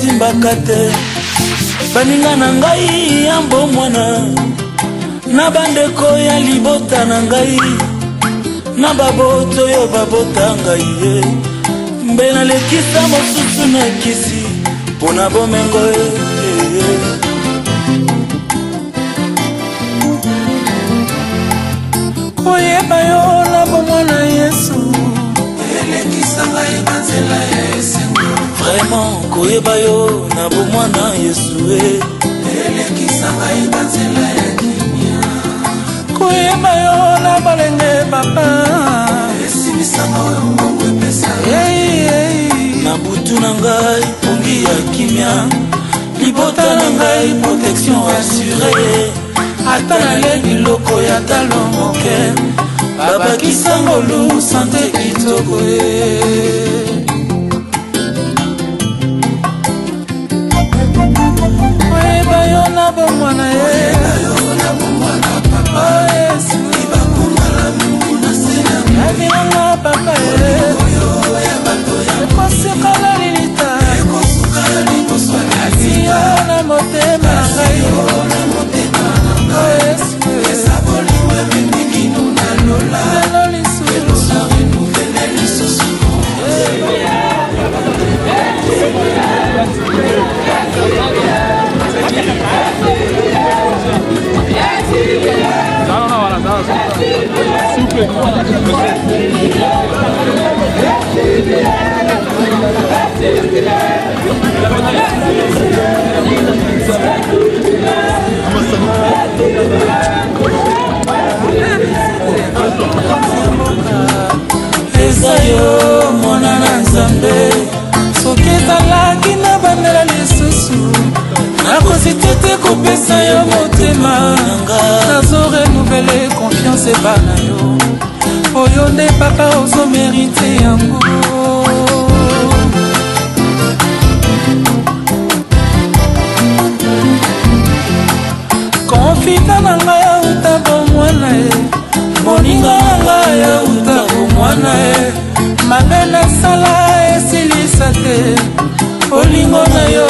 Simbakate baninga na ngai yambo mwana na bandeko ya libota na ngai na baboto yo babota ngai ye mbe na lekisa mosusu na kisi pona bomengo koyeba yo na bomwana Yesu elekisa ngai banzela ya esengo vraiment koyeba yo na bomwana Yesu elekisa ngai banzela ya kimia koyeba yo na balenge papa esimisanga oyo mbongo epesa na butu na ngai pongi ya kimia libota na ngai protection assurée ata nale biloko ya talo moke babakisa ngolu sante kitoko koyeba yo na bomwana papa Yesu ibakungala mimuna sena yavinanga papa ekosikala lilita yo na motema na ngai Yesu esabolimwe mimikinu na lola lelo lisusu renouveler lisusu ezayo mwana na nzambe soki ezalaki na bandela lisusu nakozite te kopesa yo motema nazo renouvele confiance eba na yo oyo nde papa ozomerite yango konfita na ngai auta bomwana moninga na ngai auta bomwana mabe nasala esilisa te olingo na yo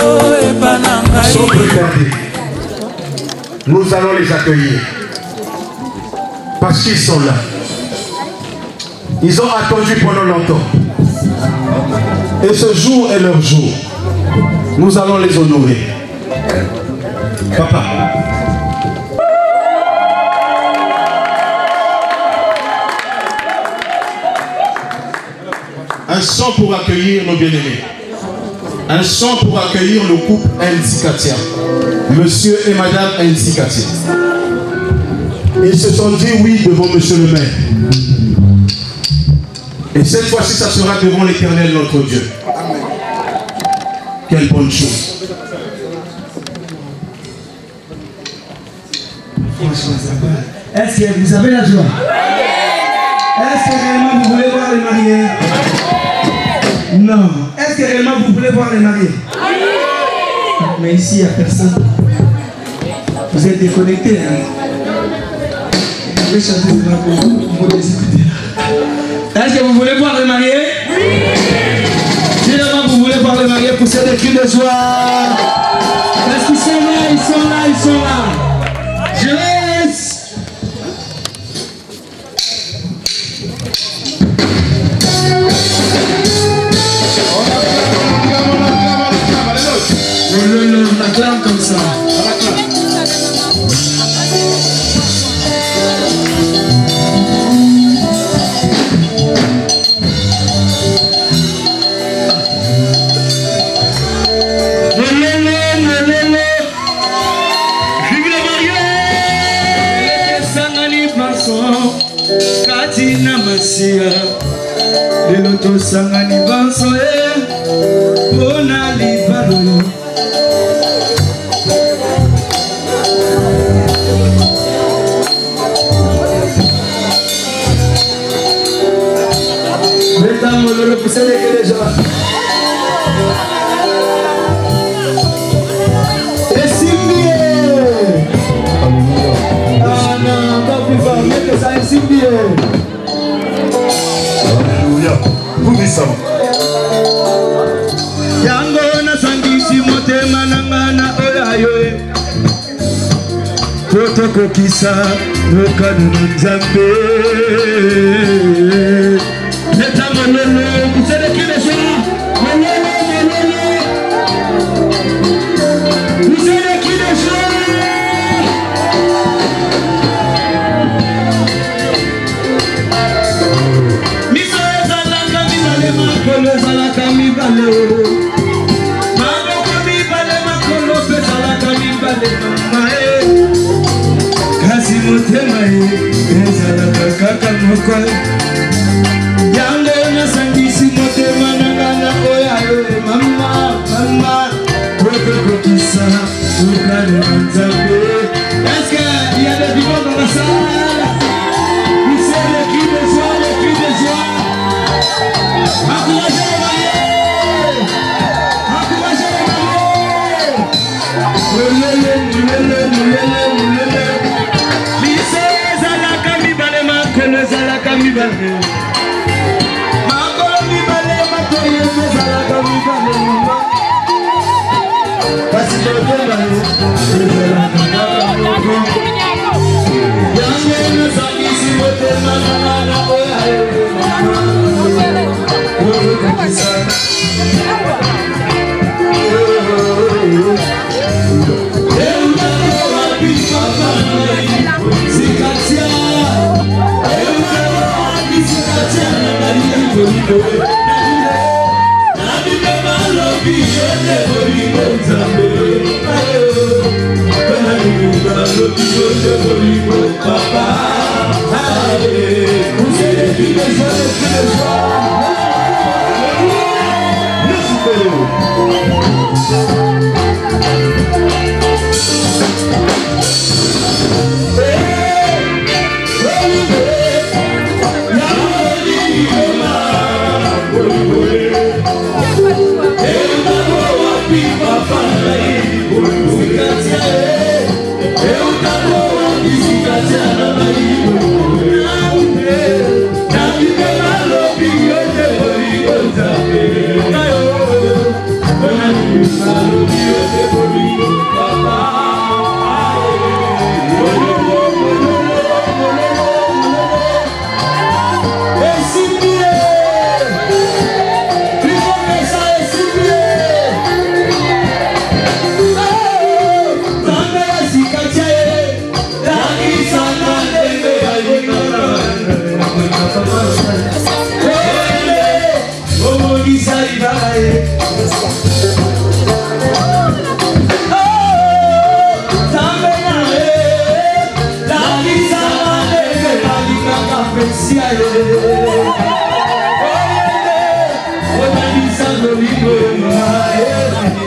eba na ngai. Nous allons les accueillir parce qu'ils sont là. Ils ont attendu pendant longtemps. Et ce jour est leur jour. Nous allons les honorer. Papa. Un son pour accueillir nos bien-aimés. Un son pour accueillir le couple Nzikatia. Monsieur et Madame Nzikatia. Ils se sont dit oui devant Monsieur le maire. Et cette fois-ci, ça sera devant l'Éternel notre Dieu. Amen. Quelle bonne chose. Est-ce que vous avez la joie? Est-ce que réellement vous voulez voir les mariés? Non. Est-ce que réellement vous voulez voir les mariés? Mais ici, il n'y a personne. Vous êtes déconnectés. Vous pouvez chanter ce drapeau. Vous pouvez écouter. Est-ce que vous voulez voir les mariés? Si vraiment vous voulez voir les mariés, poussez des cris de joie. Est-ce qu'ils sont là? Ils sont là, ils sont là. Je laisse. On acclame comme ça. Katina Masia lelo tosangani banso pona libalo Fotokokisa Mokano Nzambe Neta Mololo Kusele kile shira Mololo Kusele kile shira Miso ezalaka mibale makolo ezalaka mibale Maboko mibale makolo ezalaka mibale mamae Kasi motema ezalaka kaka moko Yango nasangisi motema nangana oya mama mama Fotokokisa Mokano Nzambe. Est-ce qu'il y a des vivants dans la salle? Vous savez les cris de joie, les cris de joie. Encouragez les mariés. Encouragez les mariés. Moulele, moulele, moulele, moulele. Lise zalaka mibale makolo zalaka mibale. Makolo mibale matoye zalaka mibale. Kasi totema zalaka mibale. Yange nasangisi motema nangana oya Fotokokisa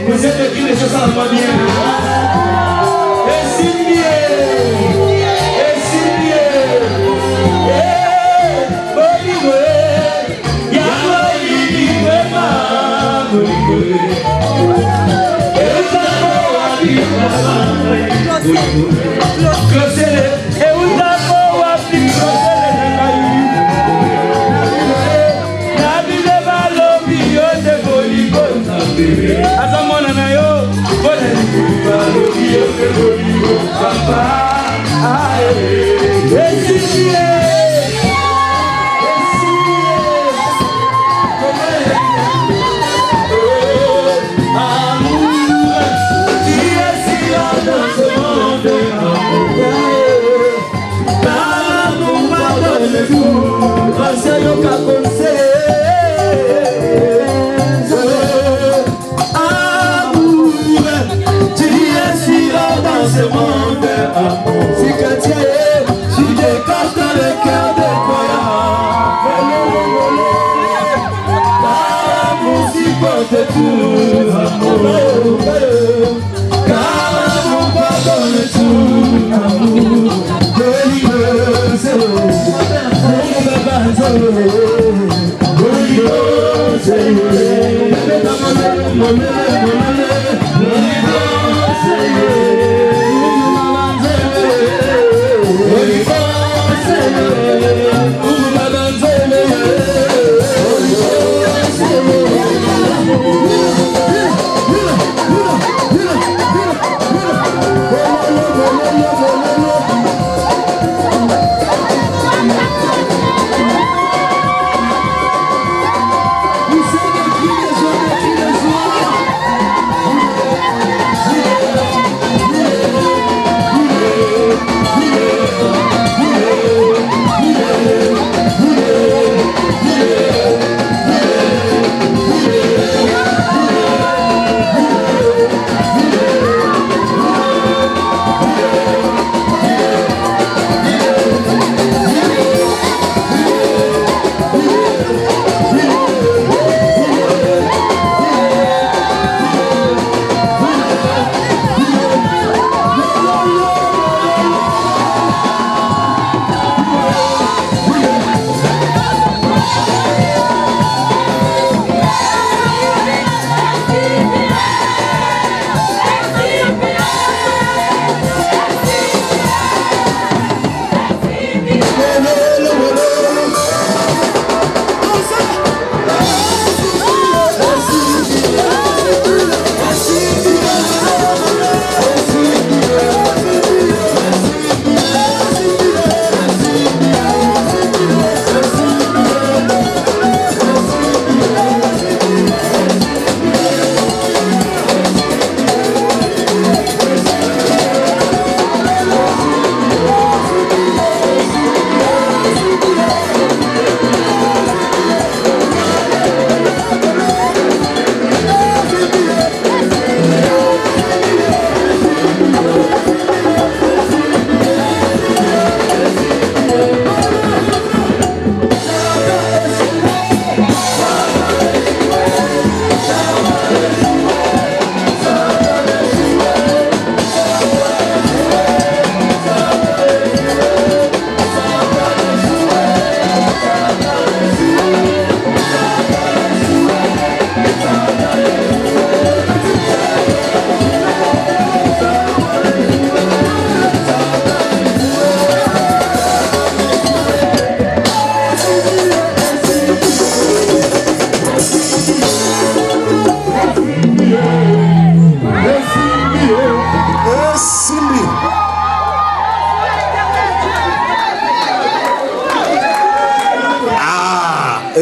Vous êtes qui les choses ça va bien. Et si bien. Et si bien. Bolivre. Ya bolivre ma bolivre. Et ça va vivre. Closez et où ça va vivre. Azamona na yo, bona niba yo ke boligo papa. Esiye. Amour, tu es si là dans ce monde. L'amour pardonne tout, parce que yo ka conseil. Ce monde amour. Si Katia tu décaches dans le cœur des croyants. L'amour supporte tout, amour. Car l'amour pardonne tout, amour.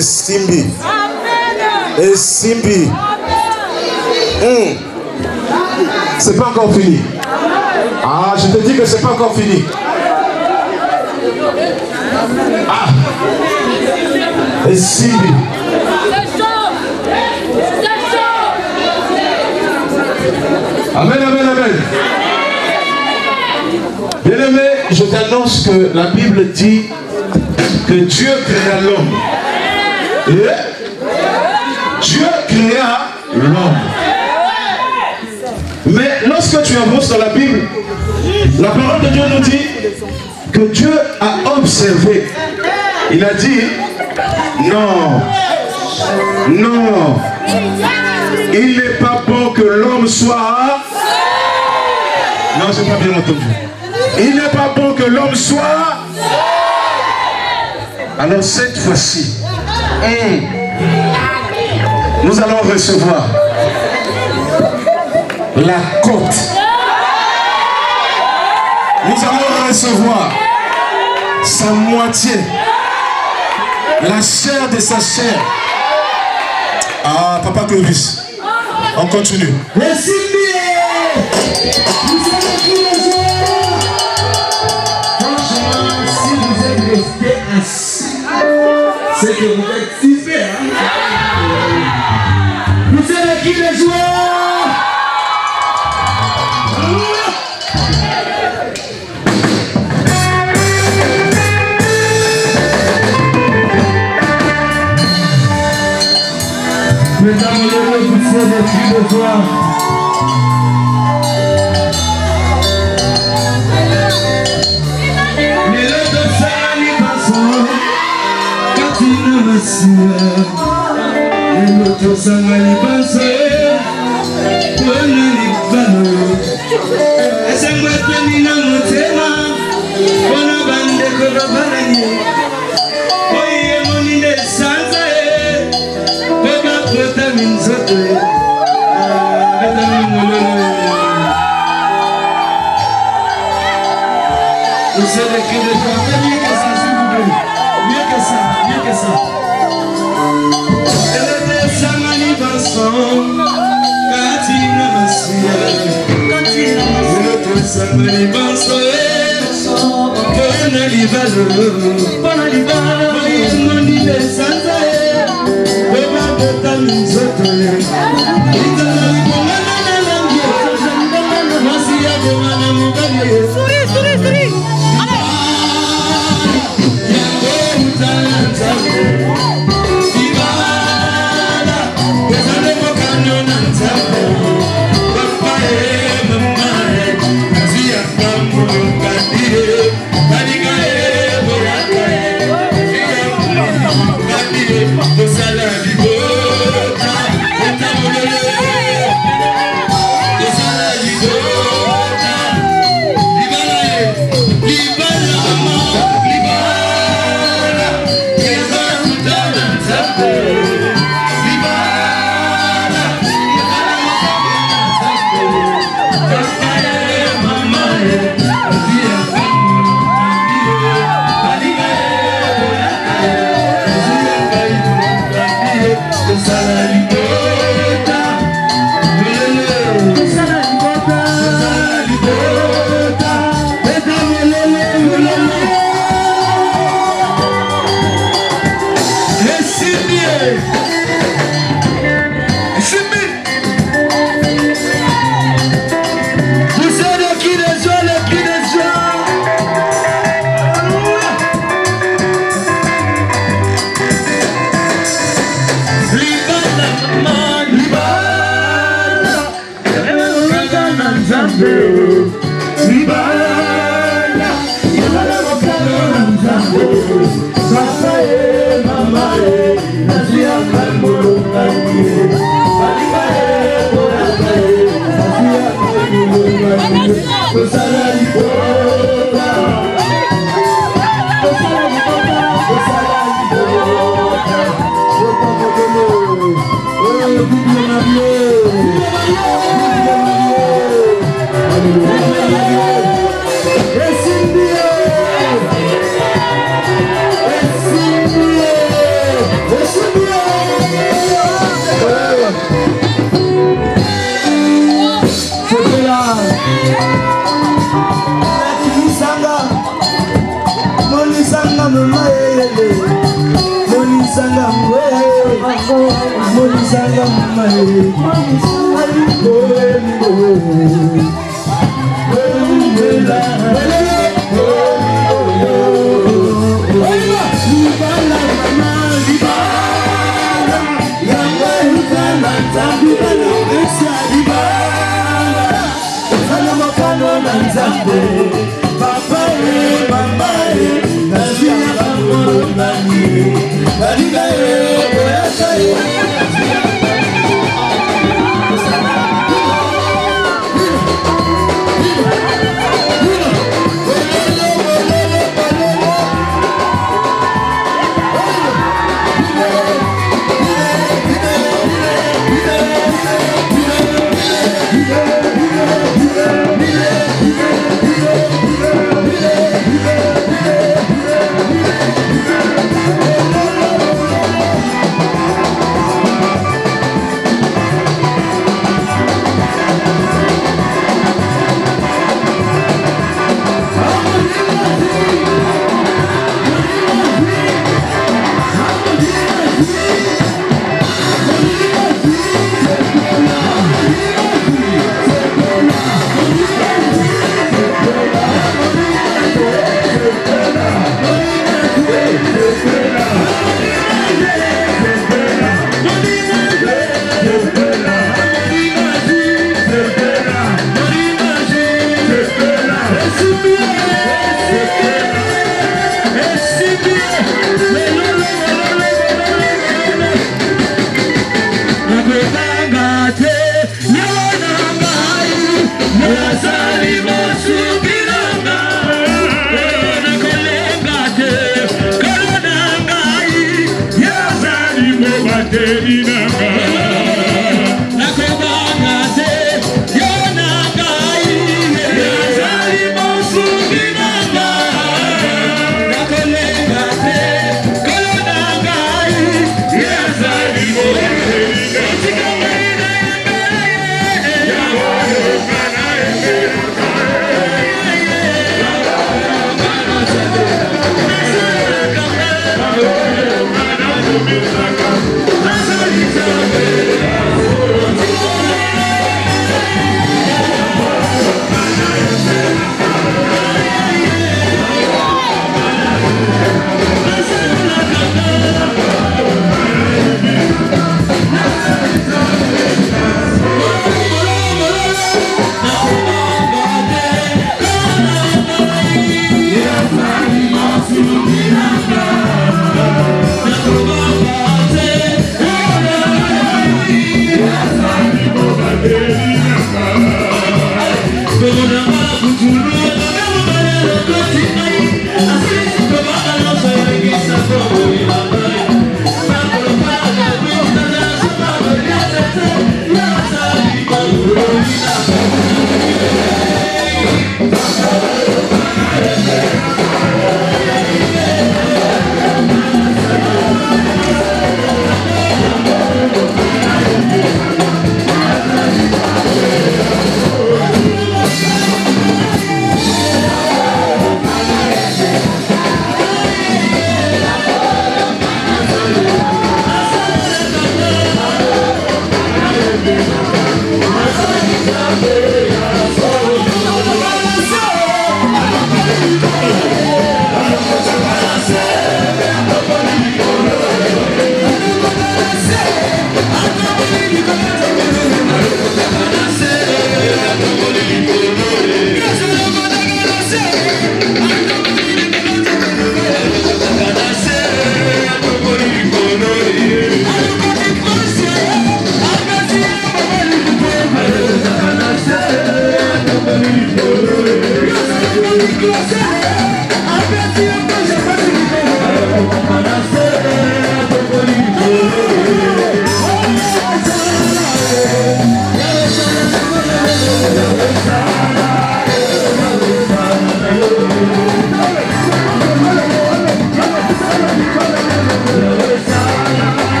Simbi. Et Simbi. C'est pas encore fini. Ah, je te dis que c'est pas encore fini. Ah. Et Simbi. Amen, amen, amen. Bien-aimé, je t'annonce que la Bible dit que Dieu créa l'homme. Et Dieu créa l'homme. Mais lorsque tu avances dans la Bible, la parole de Dieu nous dit que Dieu a observé. Il a dit, non, non, il n'est pas bon que l'homme soit... Non, je n'ai pas bien entendu. Il n'est pas bon que l'homme soit... Alors cette fois-ci, nous allons recevoir la côte. Nous allons recevoir sa moitié, la chair de sa chair. Ah, Papa Clovis, on continue. Merci bien. Vous savez qui le jour. Franchement, si vous êtes resté assis, c'est que vous êtes super. Vous savez qui le jour. Mesdames et messieurs, vous savez qui le jour. Et c'est le cri de joie. Fais mieux que ça, s'il vous plaît. Mieux que ça, mieux que ça. Elle était Samani Vincent, Katina Massia. Elle était Samani Vincent, Bonalivalo, Bonalivalo, Bonalivalo, Yonaka,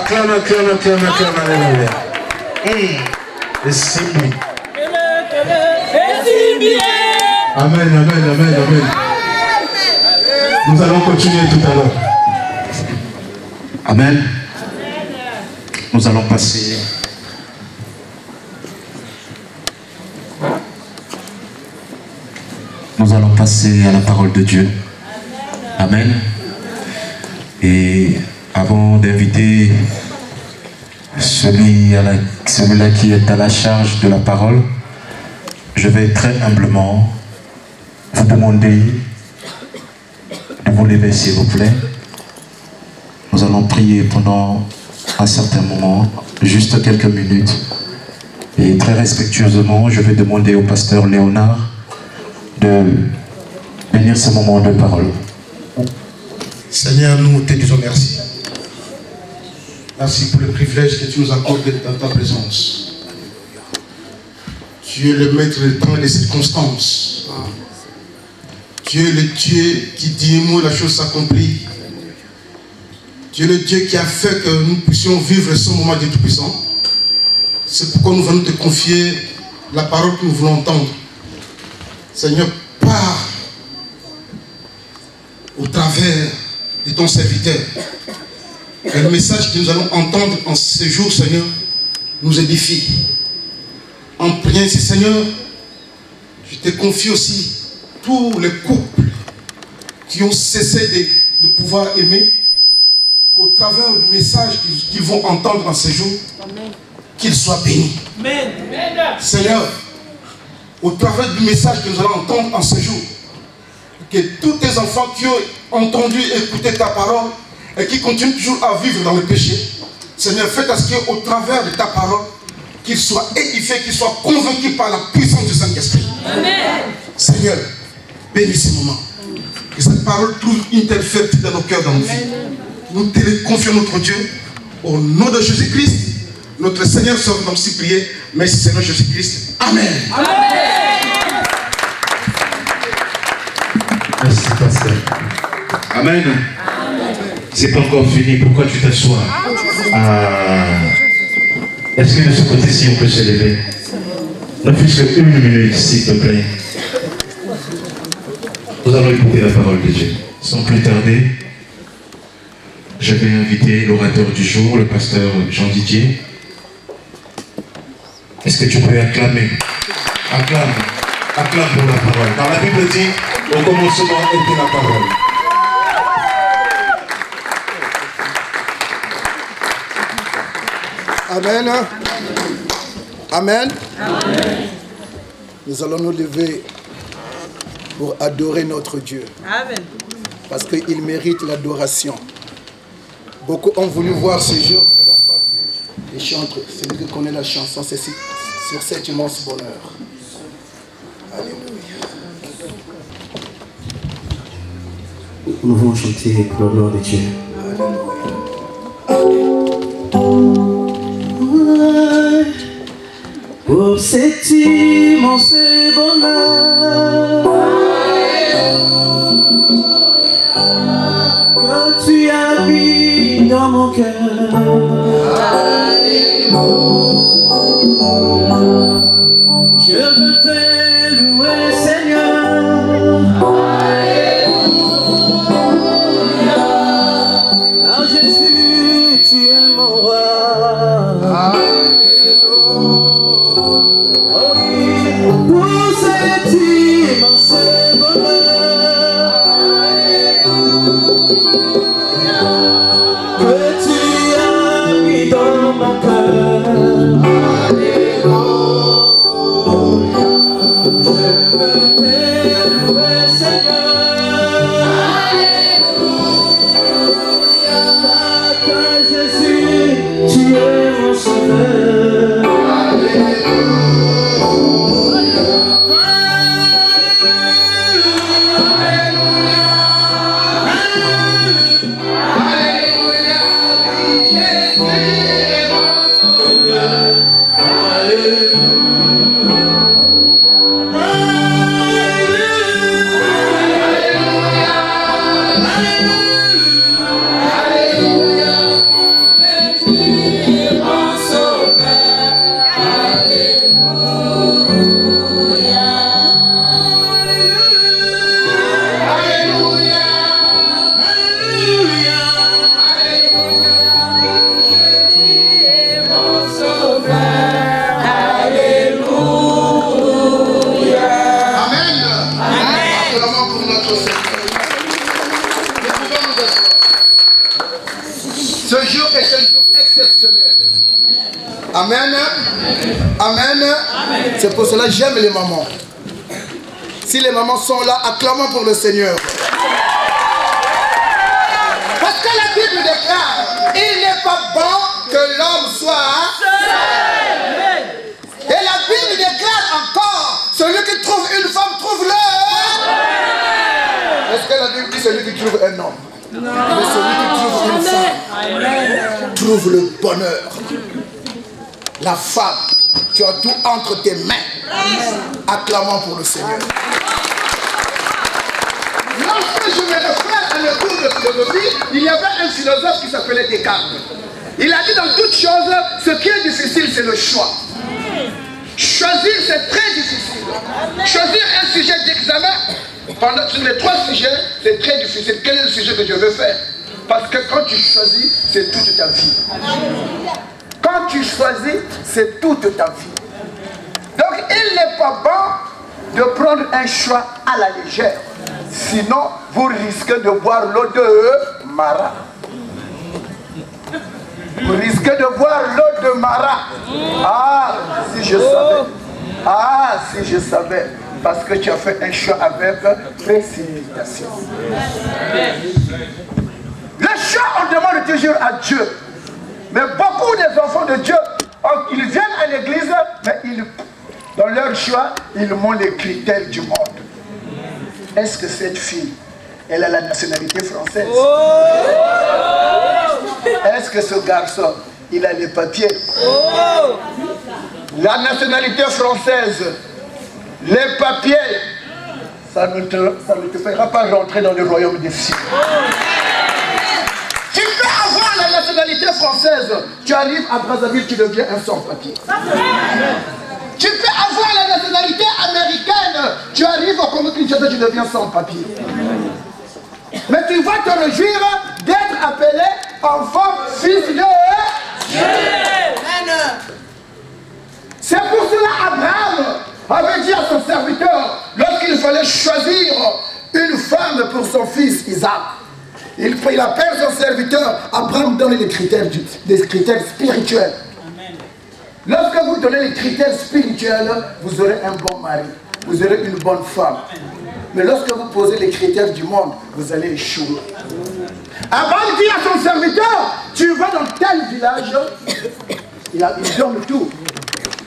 acclame, acclame, acclame, acclame, alléluia. Et c'est lui. Amen, amen, amen, amen. Nous allons continuer tout à l'heure. Amen. Nous allons passer à la parole de Dieu. Amen. Et avant d'inviter celui-là qui est à la charge de la parole, je vais très humblement vous demander de vous lever s'il vous plaît. Nous allons prier pendant un certain moment, juste quelques minutes. Et très respectueusement, je vais demander au pasteur Léonard de bénir ce moment de parole. Seigneur, nous te disons merci. Merci pour le privilège que tu nous accordes d'être dans ta présence. Tu es le maître du temps et des circonstances. Tu es le Dieu qui dit un mot, la chose s'accomplit. Tu es le Dieu qui a fait que nous puissions vivre ce moment de Tout-Puissant. C'est pourquoi nous venons te confier la parole que nous voulons entendre. Seigneur, parle au travers de ton serviteur. Et le message que nous allons entendre en ce jour, Seigneur, nous édifie. En priant ici, Seigneur, je te confie aussi tous les couples qui ont cessé de pouvoir aimer, qu'au travers du message qu'ils vont entendre en ce jour, qu'ils soient bénis. Amen. Seigneur, au travers du message que nous allons entendre en ce jour, que tous tes enfants qui ont entendu et écouté ta parole et qui continuent toujours à vivre dans le péché, Seigneur, fais à ce qu'au travers de ta parole, qu'ils soient édifiés, qu'ils soient convaincus par la puissance du Saint-Esprit. Seigneur, bénis ce moment. Que cette parole trouve une telle fertilité dans nos cœurs, dans nos vies. Nous te confions notre Dieu, au nom de Jésus-Christ, notre Seigneur sort dans si prier. Merci Seigneur Jésus-Christ. Amen. Merci pasteur. Amen. C'est pas encore fini. Pourquoi tu t'assois? Est-ce que de ce côté-ci on peut se lever? Ne fût-ce qu'une minute, s'il te plaît. Nous allons écouter la parole de Dieu. Sans plus tarder, je vais inviter l'orateur du jour, le pasteur Jean Didier. Est-ce que tu peux acclamer? Acclame. Acclame pour la parole. Dans la Bible dit, au commencement était la parole. Amen. Amen. Amen. Nous allons nous lever pour adorer notre Dieu. Amen. Parce qu'il mérite l'adoration. Beaucoup ont voulu voir ce jour, mais ne l'ont pas vu. Et chantent, celui qui connaît la chanson, c'est sur cet immense bonheur. Alléluia. Nous voulons chanter pour le nom de Dieu. Pour cet immense bonheur que tu as mis dans mon cœur. Je veux te louer, Seigneur. Ah, Jésus, tu es mon roi. Pour cet immense bonheur que tu as mis dans mon cœur. Je veux te louer, Seigneur. Car Jésus, tu es mon sauveur. mon sauveur. Alléluia. Alléluia. Alléluia. Alléluia. Mon sauveur. Alléluia. Amen. Amen. Acclamons pour notre Seigneur. Nous pouvons nous asseoir. Ce jour est un jour exceptionnel. Amen. Amen. C'est pour cela que j'aime les mamans. Si les mamans sont là, acclamons pour le Seigneur. Parce que la Bible déclare, il n'est pas bon que l'homme soit seul. Et la Bible déclare encore, celui qui trouve une femme trouve-le. Est-ce que la Bible dit celui qui trouve un homme? Non. Mais celui qui trouve une femme trouve le bonheur. La femme, tu as tout entre tes mains. Acclamons pour le Seigneur. Lorsque je me réfère à le cours de philosophie, il y avait un philosophe qui s'appelait Descartes. Il a dit dans toute chose, ce qui est difficile, c'est le choix. Choisir, c'est très difficile. Choisir un sujet d'examen, pendant les 3 sujets, c'est très difficile. Quel est le sujet que je veux faire? Parce que quand tu choisis, c'est toute ta vie. Quand tu choisis, c'est toute ta vie. Donc, il n'est pas bon de prendre un choix à la légère. Sinon, vous risquez de boire l'eau de Mara. Vous risquez de boire l'eau de Mara. Ah, si je savais. Ah, si je savais. Parce que tu as fait un choix avec précipitation. Le choix, on demande toujours à Dieu. Mais beaucoup des enfants de Dieu, ils viennent à l'église, mais dans leur choix, ils montrent les critères du monde. Est-ce que cette fille, elle a la nationalité française? Est-ce que ce garçon, il a les papiers? La nationalité française, les papiers, ça ne te fera pas rentrer dans le royaume des cieux. Tu peux avoir la nationalité française, tu arrives à Brazzaville, tu deviens un sans-papier. Tu peux avoir la nationalité américaine, tu arrives au Congo-Kinshasa, tu deviens sans-papier. Mais tu vas te réjouir d'être appelé enfant, fils de Dieu. C'est pour cela Abraham avait dit à son serviteur, lorsqu'il fallait choisir une femme pour son fils Isaac, il appelle son serviteur, Abraham donne des critères spirituels. Amen. Lorsque vous donnez les critères spirituels, vous aurez un bon mari, vous aurez une bonne femme. Amen. Mais lorsque vous posez les critères du monde, vous allez échouer. Abraham dit à son serviteur, tu vas dans tel village, il donne tout.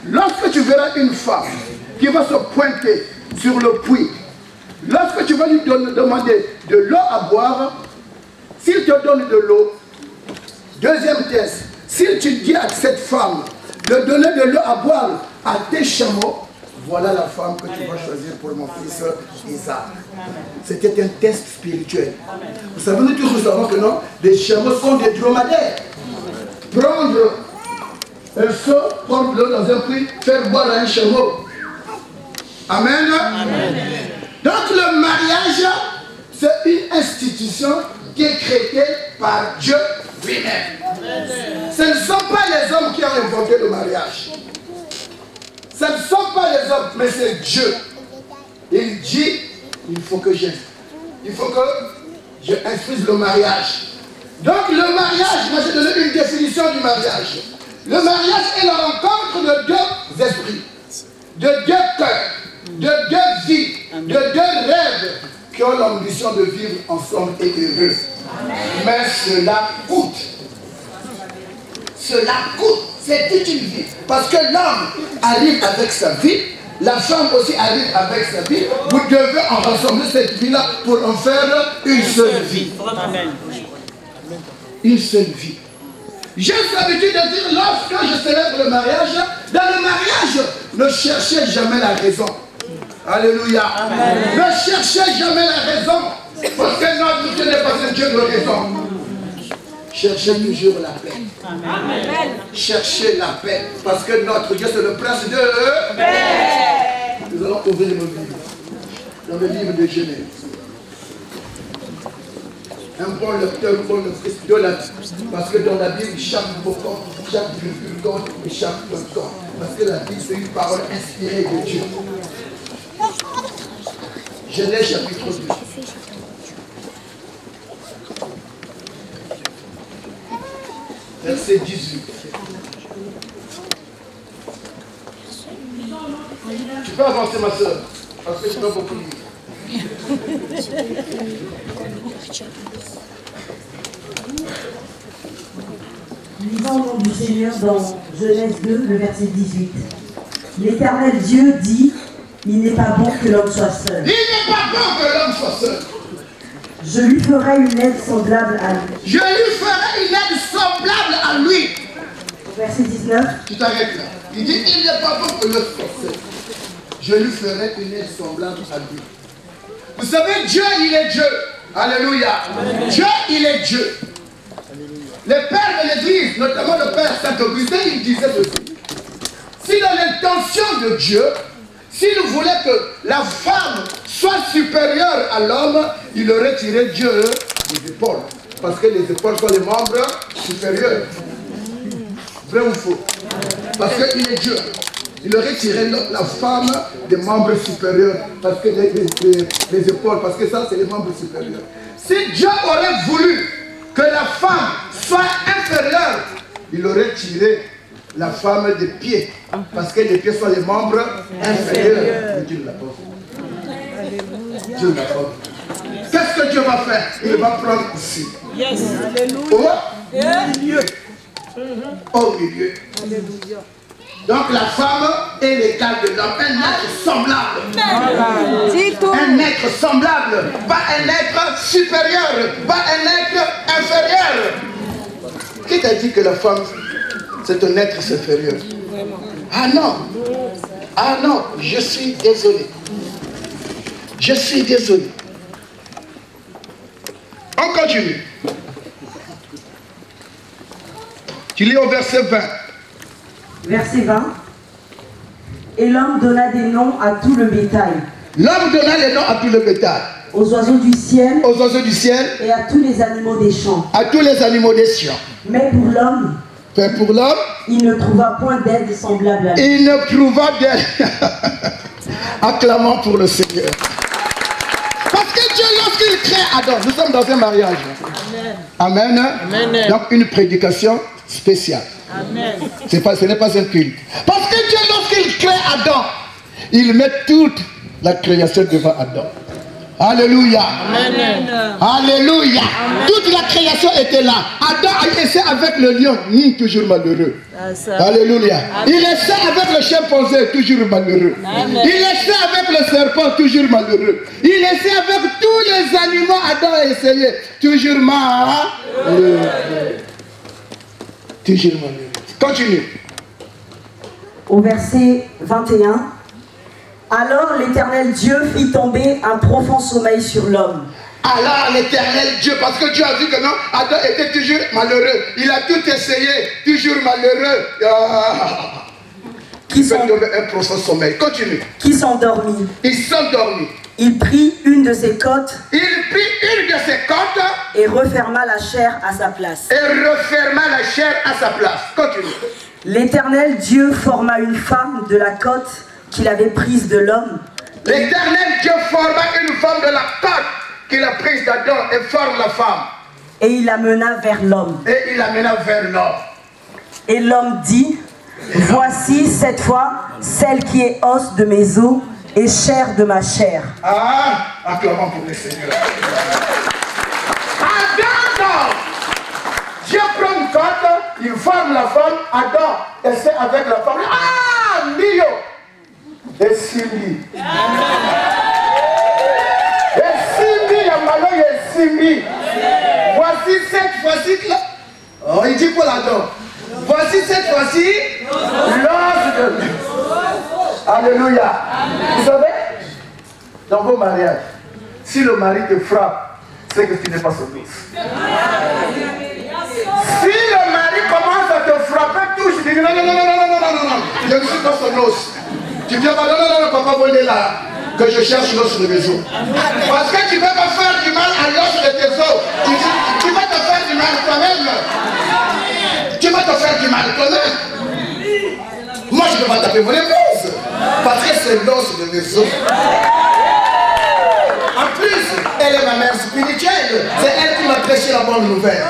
Lorsque tu verras une femme qui va se pointer sur le puits, lorsque tu vas lui demander de l'eau à boire, s'il te donne de l'eau, deuxième test, s'il tu dis à cette femme de donner de l'eau à boire à tes chameaux, voilà la femme que tu vas choisir pour mon fils Isaac. C'était un test spirituel. Vous savez, nous tous nous savons que non, les chameaux sont des dromadaires. Prendre un seau, prendre l'eau dans un puits, faire boire à un chameau. Amen. Amen. Donc le mariage, c'est une institution qui est créée par Dieu lui-même. Ce ne sont pas les hommes qui ont inventé le mariage. Ce ne sont pas les hommes, mais c'est Dieu. Il dit, il faut que je instruise le mariage. Donc le mariage, moi j'ai donné une définition du mariage. Le mariage est la rencontre de 2 esprits, de 2 cœurs, de 2 vies, de 2 rêves qui ont l'ambition de vivre ensemble et heureux. Mais cela coûte. Cela coûte. C'est toute une vie. Parce que l'homme arrive avec sa vie, la femme aussi arrive avec sa vie. Vous devez en rassembler cette vie-là pour en faire une seule vie. Une seule vie. J'ai l'habitude de dire, lorsque je célèbre le mariage, dans le mariage, ne cherchez jamais la raison. Alléluia. Amen. Ne cherchez jamais la raison. Parce que notre Dieu n'est pas un Dieu de raison. Cherchez toujours la paix. Amen. Cherchez la paix. Parce que notre Dieu, c'est le prince de paix. Nous allons ouvrir nos livres. Dans le livre de Genèse. Un bon lecteur, un bon lectrice de la Bible. Parce que dans la Bible, chaque mot compte, chaque virgule compte et chaque point compte. Parce que la Bible, c'est une parole inspirée de Dieu. Genèse chapitre 2. Verset 18. Tu peux avancer, ma soeur, parce que je n'ai pas beaucoup lire. Lisons au nom du Seigneur dans Genèse 2, le verset 18. L'Éternel Dieu dit, il n'est pas bon que l'homme soit seul. Il n'est pas bon que l'homme soit seul. Je lui ferai une aide semblable à lui. Je lui ferai une aide semblable à lui. Verset 19. Tu t'arrêtes là. Il dit, il n'est pas bon que l'homme soit seul. Je lui ferai une aide semblable à lui. Vous savez, Dieu, il est Dieu. Alléluia. Amen. Dieu, il est Dieu. Les pères de l'Église, notamment le père Saint-Augustin, il disait ceci. Si dans l'intention de Dieu, s'il voulait que la femme soit supérieure à l'homme, il aurait tiré Dieu des épaules. Parce que les épaules sont les membres supérieurs. Vrai ou faux? Parce qu'il est Dieu. Il aurait tiré la femme des membres supérieurs. Parce que les épaules, parce que ça, c'est les membres supérieurs. Si Dieu aurait voulu que la femme soit inférieure, il aurait tiré la femme des pieds. Parce que les pieds sont les membres inférieurs. Mais Dieu ne l'a pas fait. Dieu ne l'a pas fait. Qu'est-ce que Dieu va faire? Il va prendre ici. Yes. Au milieu. Au milieu. Alléluia. Donc la femme est l'égal de l'homme, un être semblable. Un être semblable, pas un être supérieur, pas un être inférieur. Qui t'a dit que la femme, c'est un être supérieur? Ah non. Ah non, je suis désolé. Je suis désolé. On continue. Tu lis au verset 20. Verset 20. Et l'homme donna des noms à tout le bétail. L'homme donna les noms à tout le bétail. Aux oiseaux du ciel. Aux oiseaux du ciel. Et à tous les animaux des champs. À tous les animaux des champs. Mais pour l'homme, il ne trouva point d'aide semblable à lui. Il ne trouva d'aide. Acclamons pour le Seigneur. Parce que Dieu, lorsqu'il crée Adam, nous sommes dans un mariage. Amen. Amen. Amen. Donc une prédication spéciale. Amen. Ce n'est pas un culte. Parce que Dieu, lorsqu'il crée Adam, il met toute la création devant Adam. Alléluia. Amen. Alléluia. Amen. Toute la création était là. Adam a essayé avec le lion, toujours malheureux. Alléluia. Amen. Il essaie avec le chimpanzé, toujours malheureux. Amen. Il essaie avec le serpent, toujours malheureux. Il essaie avec tous les animaux, Adam a essayé, toujours malheureux. Toujours malheureux. Continue. Au verset 21. Alors l'Éternel Dieu fit tomber un profond sommeil sur l'homme. Alors l'Éternel Dieu, parce que Dieu a vu que non, Adam était toujours malheureux. Il a tout essayé, toujours malheureux. Qui fait tomber un profond sommeil. Continue. Qui s'endormit. Il s'endormit. Il prit une de ses côtes. Il prit une de ses côtes. Et referma la chair à sa place. Et referma la chair à sa place. Continue. L'Éternel Dieu forma une femme de la côte qu'il avait prise de l'homme. L'Éternel Dieu forma une femme de la côte qu'il a prise d'Adam et forme la femme. Et il la mena vers l'homme. Et il la mena vers l'homme. Et l'homme dit, voici cette fois celle qui est os de mes os et chair de ma chair. Ah, acclamons pour le Seigneur. Adam, Dieu prend une côte, il forme la femme, Adam essaie avec la femme. Ah, Mio. Et Simbi. Et Simbi, Yamalo, et Simbi. Voici cette fois-ci. Oh, il dit pour l'Adam. Voici cette fois-ci l'os de. Alléluia. Vous savez, dans vos mariages, si le mari te frappe, c'est que tu n'es pas soumise. Si le mari commence à te frapper, touche, tu dis non, non, non, non, non, non, non, non, non, je ne suis pas son os. Tu viens pas, non, non, non, papa, venez là, que je cherche l'os de mes os. Parce que tu ne vas pas faire du mal à l'os de tes os. Tu vas te faire du mal toi-même. Tu vas te faire du mal toi-même. Moi, je ne vais pas taper mon épouse. Parce que c'est l'os de mes os. En plus, elle est ma mère spirituelle. C'est elle qui m'a prêché la bonne nouvelle.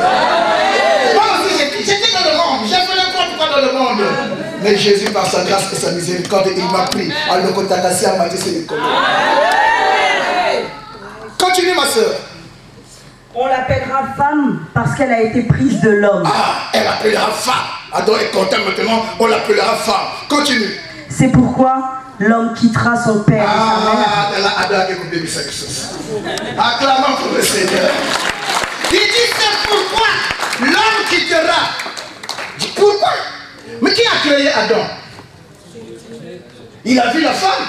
Moi aussi, j'étais dans le monde. J'ai fait n'importe quoi dans le monde. Mais Jésus, par sa grâce et sa miséricorde, il m'a pris. À l'Okotakasi, à Mathis et Continue, ma soeur. On l'appellera femme parce qu'elle a été prise de l'homme. Ah, elle l'appellera femme. Adore est content maintenant, on l'appellera femme. Continue. C'est pourquoi l'homme quittera son père et sa mère. Acclamons pour le Seigneur. Il dit c'est pourquoi l'homme quittera. Pourquoi? Mais qui a créé Adam? Il a vu la femme.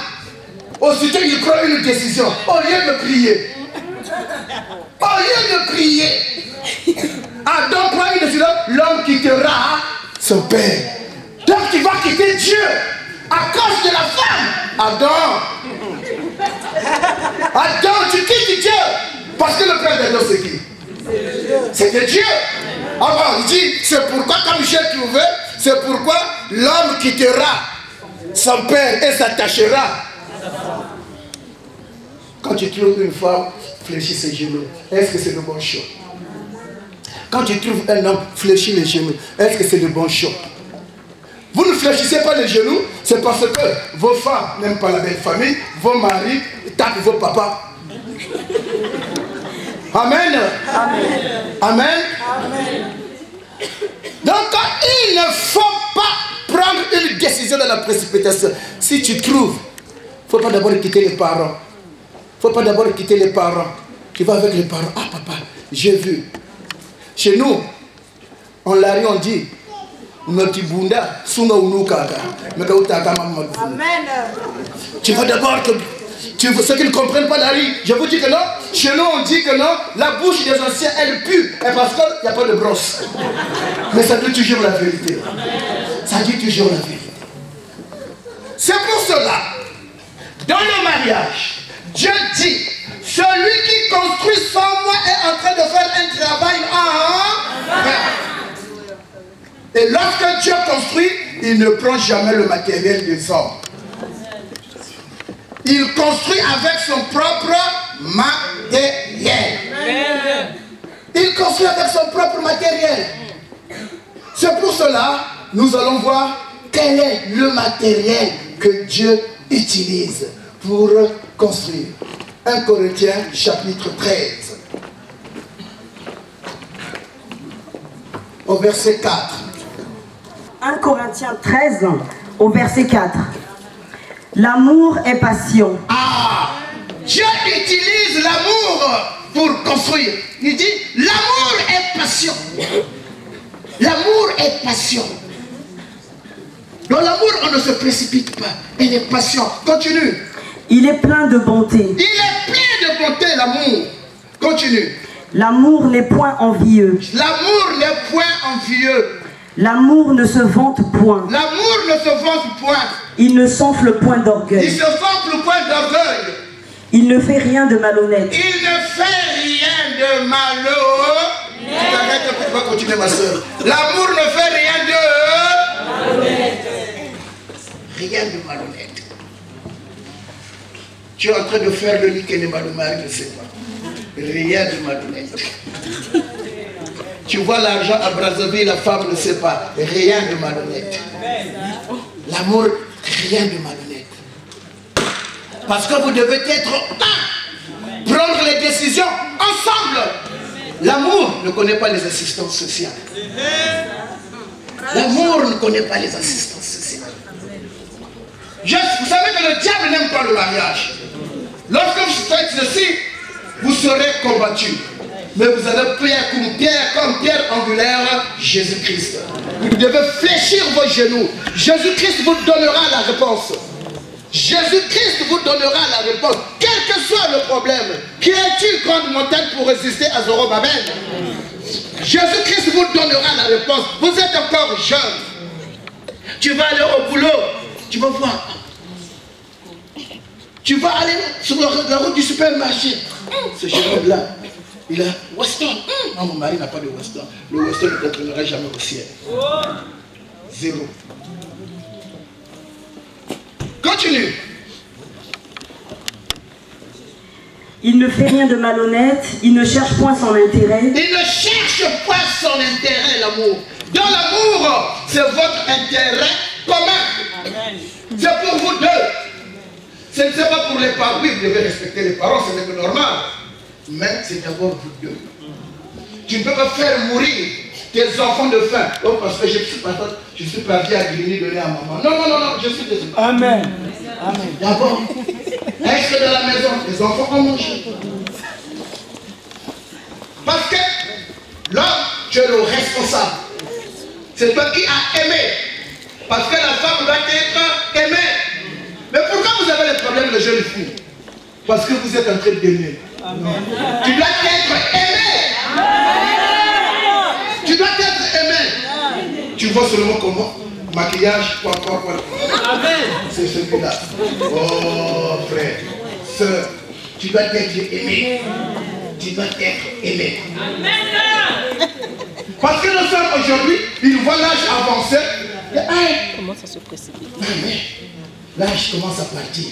Aussitôt il prend une décision. Au lieu de prier. Au lieu de prier. Adam prend une décision. L'homme quittera son père. Donc tu vas quitter Dieu à cause de la femme. Adam, tu quittes Dieu. Parce que le père d'Adam c'est qui? C'était Dieu. Alors il dit, c'est pourquoi comme j'ai trouvé, c'est pourquoi l'homme quittera son père et s'attachera. Quand tu trouves une femme, fléchis ses genoux. Est-ce que c'est le bon choix? Quand tu trouves un homme, fléchis les genoux. Est-ce que c'est le bon choix? Vous ne fléchissez pas les genoux, c'est parce que vos femmes n'aiment pas la belle famille, vos maris tapent vos papas. Amen. Amen. Amen. Amen. Donc il ne faut pas prendre une décision dans la précipitation. Si tu trouves, il ne faut pas d'abord quitter les parents. Il ne faut pas d'abord quitter les parents. Tu vas avec les parents. Ah papa, j'ai vu. Chez nous, on l'a on dit, notre bunda, sunga unukaka. Amen. Tu vas d'abord que... Ceux qui ne comprennent pas la rue, je vous dis que non. Chez nous, on dit que non. La bouche des anciens, elle pue. Et parce qu'il n'y a pas de brosse. Mais ça dit toujours la vérité. Ça dit toujours la vérité. C'est pour cela, dans le mariage, Dieu dit, celui qui construit sans moi est en train de faire un travail en... Et lorsque Dieu construit, il ne prend jamais le matériel des hommes. Il construit avec son propre matériel. Il construit avec son propre matériel. C'est pour cela, nous allons voir quel est le matériel que Dieu utilise pour construire. 1 Corinthiens chapitre 13. Au verset 4. 1 Corinthiens 13, au verset 4. L'amour est passion. Ah, Dieu utilise l'amour pour construire. Il dit, l'amour est passion. L'amour est passion. Dans l'amour, on ne se précipite pas. Il est passion. Continue. Il est plein de bonté. Il est plein de bonté, l'amour. Continue. L'amour n'est point envieux. L'amour n'est point envieux. L'amour ne se vante point. L'amour ne se vante point. Il ne s'enfle point d'orgueil. Il ne s'enfle point d'orgueil. Il ne fait rien de malhonnête. Il ne fait rien de malhonnête. Tu t'arrêtes, tu vas continuer, ma soeur. L'amour ne fait rien de malhonnête. Rien de malhonnête. Tu es en train de faire le lit que les malhonnêtes ne savent pas. Rien de malhonnête. Tu vois l'argent à Brazzaville, la femme ne sait pas. Rien de malhonnête. L'amour, rien de malhonnête. Parce que vous devez être un. Prendre les décisions ensemble. L'amour ne connaît pas les assistances sociales. L'amour ne connaît pas les assistances sociales. Vous savez que le diable n'aime pas le mariage. Lorsque vous faites ceci, vous serez combattu. Mais vous allez prier comme pierre angulaire, Jésus-Christ. Vous devez fléchir vos genoux. Jésus-Christ vous donnera la réponse. Jésus-Christ vous donnera la réponse. Quel que soit le problème. Qui est-il grande montagne pour résister à Zorobabel? Jésus-Christ vous donnera la réponse. Vous êtes encore jeune. Tu vas aller au boulot. Tu vas voir. Tu vas aller sur la route du supermarché. Ce jeune homme-là, il a Weston. Non, mon mari n'a pas de Weston. Le Weston ne t'entraînera jamais au ciel. Zéro. Continue. Il ne fait rien de malhonnête, il ne cherche point son intérêt. Il ne cherche pas son intérêt, l'amour. Dans l'amour, c'est votre intérêt commun. C'est pour vous deux. Ce n'est pas pour les parents. Oui, vous devez respecter les parents, c'est même normal. Mais c'est d'abord vous deux. Tu ne peux pas faire mourir tes enfants de faim. Oh, parce que je suis parti à Guinée donner à maman. Non, non, non, non, je suis désolé. Amen. Amen. D'abord, reste dans la maison, les enfants ont mangé. Parce que l'homme, tu es le responsable. C'est toi qui as aimé. Parce que la femme doit être aimée. Mais pourquoi vous avez les problèmes de jeunes filles? Parce que vous êtes en train d'aimer. Tu dois être aimé. Tu dois être aimé. Tu vois seulement comment? Maquillage, quoi. C'est celui-là. Oh frère, sœur, tu dois être aimé. Tu dois être aimé. Parce que nos femmes aujourd'hui, ils voient l'âge avancer. Comment ça se précipite? L'âge commence à partir.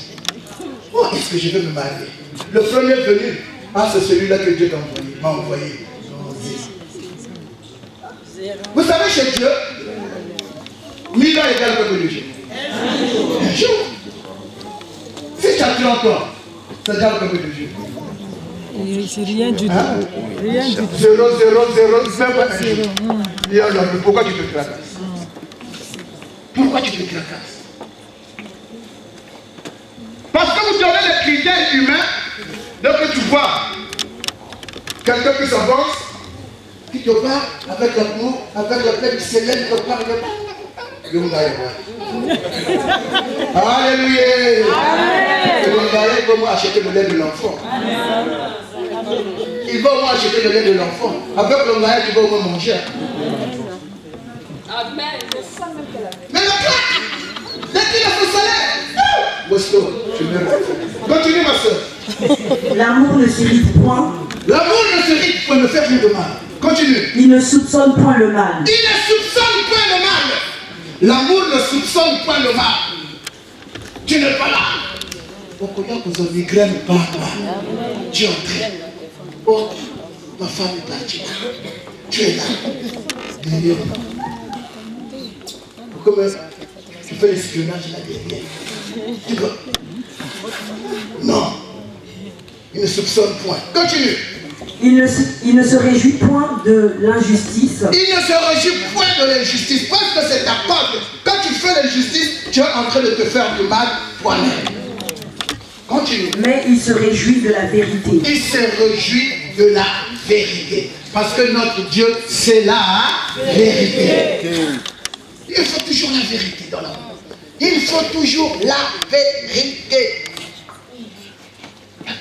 Oh, est-ce que je vais me marier? Le premier venu, c'est celui-là que Dieu m'a envoyé. Vous savez, chez Dieu, 1000 ans égale comme de Dieu. Un jour. Si tu as 30 ans, ça égale comme de Dieu. C'est rien du tout. Rien du tout. 0, 0, 0, même pas un jour. Pourquoi tu te cracasses? Pourquoi tu te cracasses? Parce que vous donnez les critères humains, donc tu vois quelqu'un qui s'avance, qui te parle avec l'amour, avec la paix, qui s'élève, qui te parle. Alléluia. Et le gars va moi acheter le lait de l'enfant. Il va au moins acheter le lait de l'enfant. Avec le gars, tu vas au moins manger. Amen. Mais le plat, dès qu'il a son salaire, Boston, je me continue ma soeur. L'amour ne s'irrite point. L'amour ne s'irrite point, ne fait rien de mal. Continue. Il ne soupçonne point le mal. Il ne soupçonne point le mal. L'amour ne soupçonne point le mal. Tu n'es pas là. Pourquoi vous avez migraine pas là? Tu es entré. Oh, ma femme est partie. Tu es là. Derrière. Pourquoi tu fais l'espionnage là derrière? Tu vois? Non. Il ne soupçonne point. Continue. Il ne se réjouit point de l'injustice. Il ne se réjouit point de l'injustice. Parce que c'est ta faute. Quand tu fais l'injustice, tu es en train de te faire du mal toi-même. Continue. Mais il se réjouit de la vérité. Il se réjouit de la vérité. Parce que notre Dieu, c'est la vérité. Il faut toujours la vérité dans l'amour. Il faut toujours la vérité.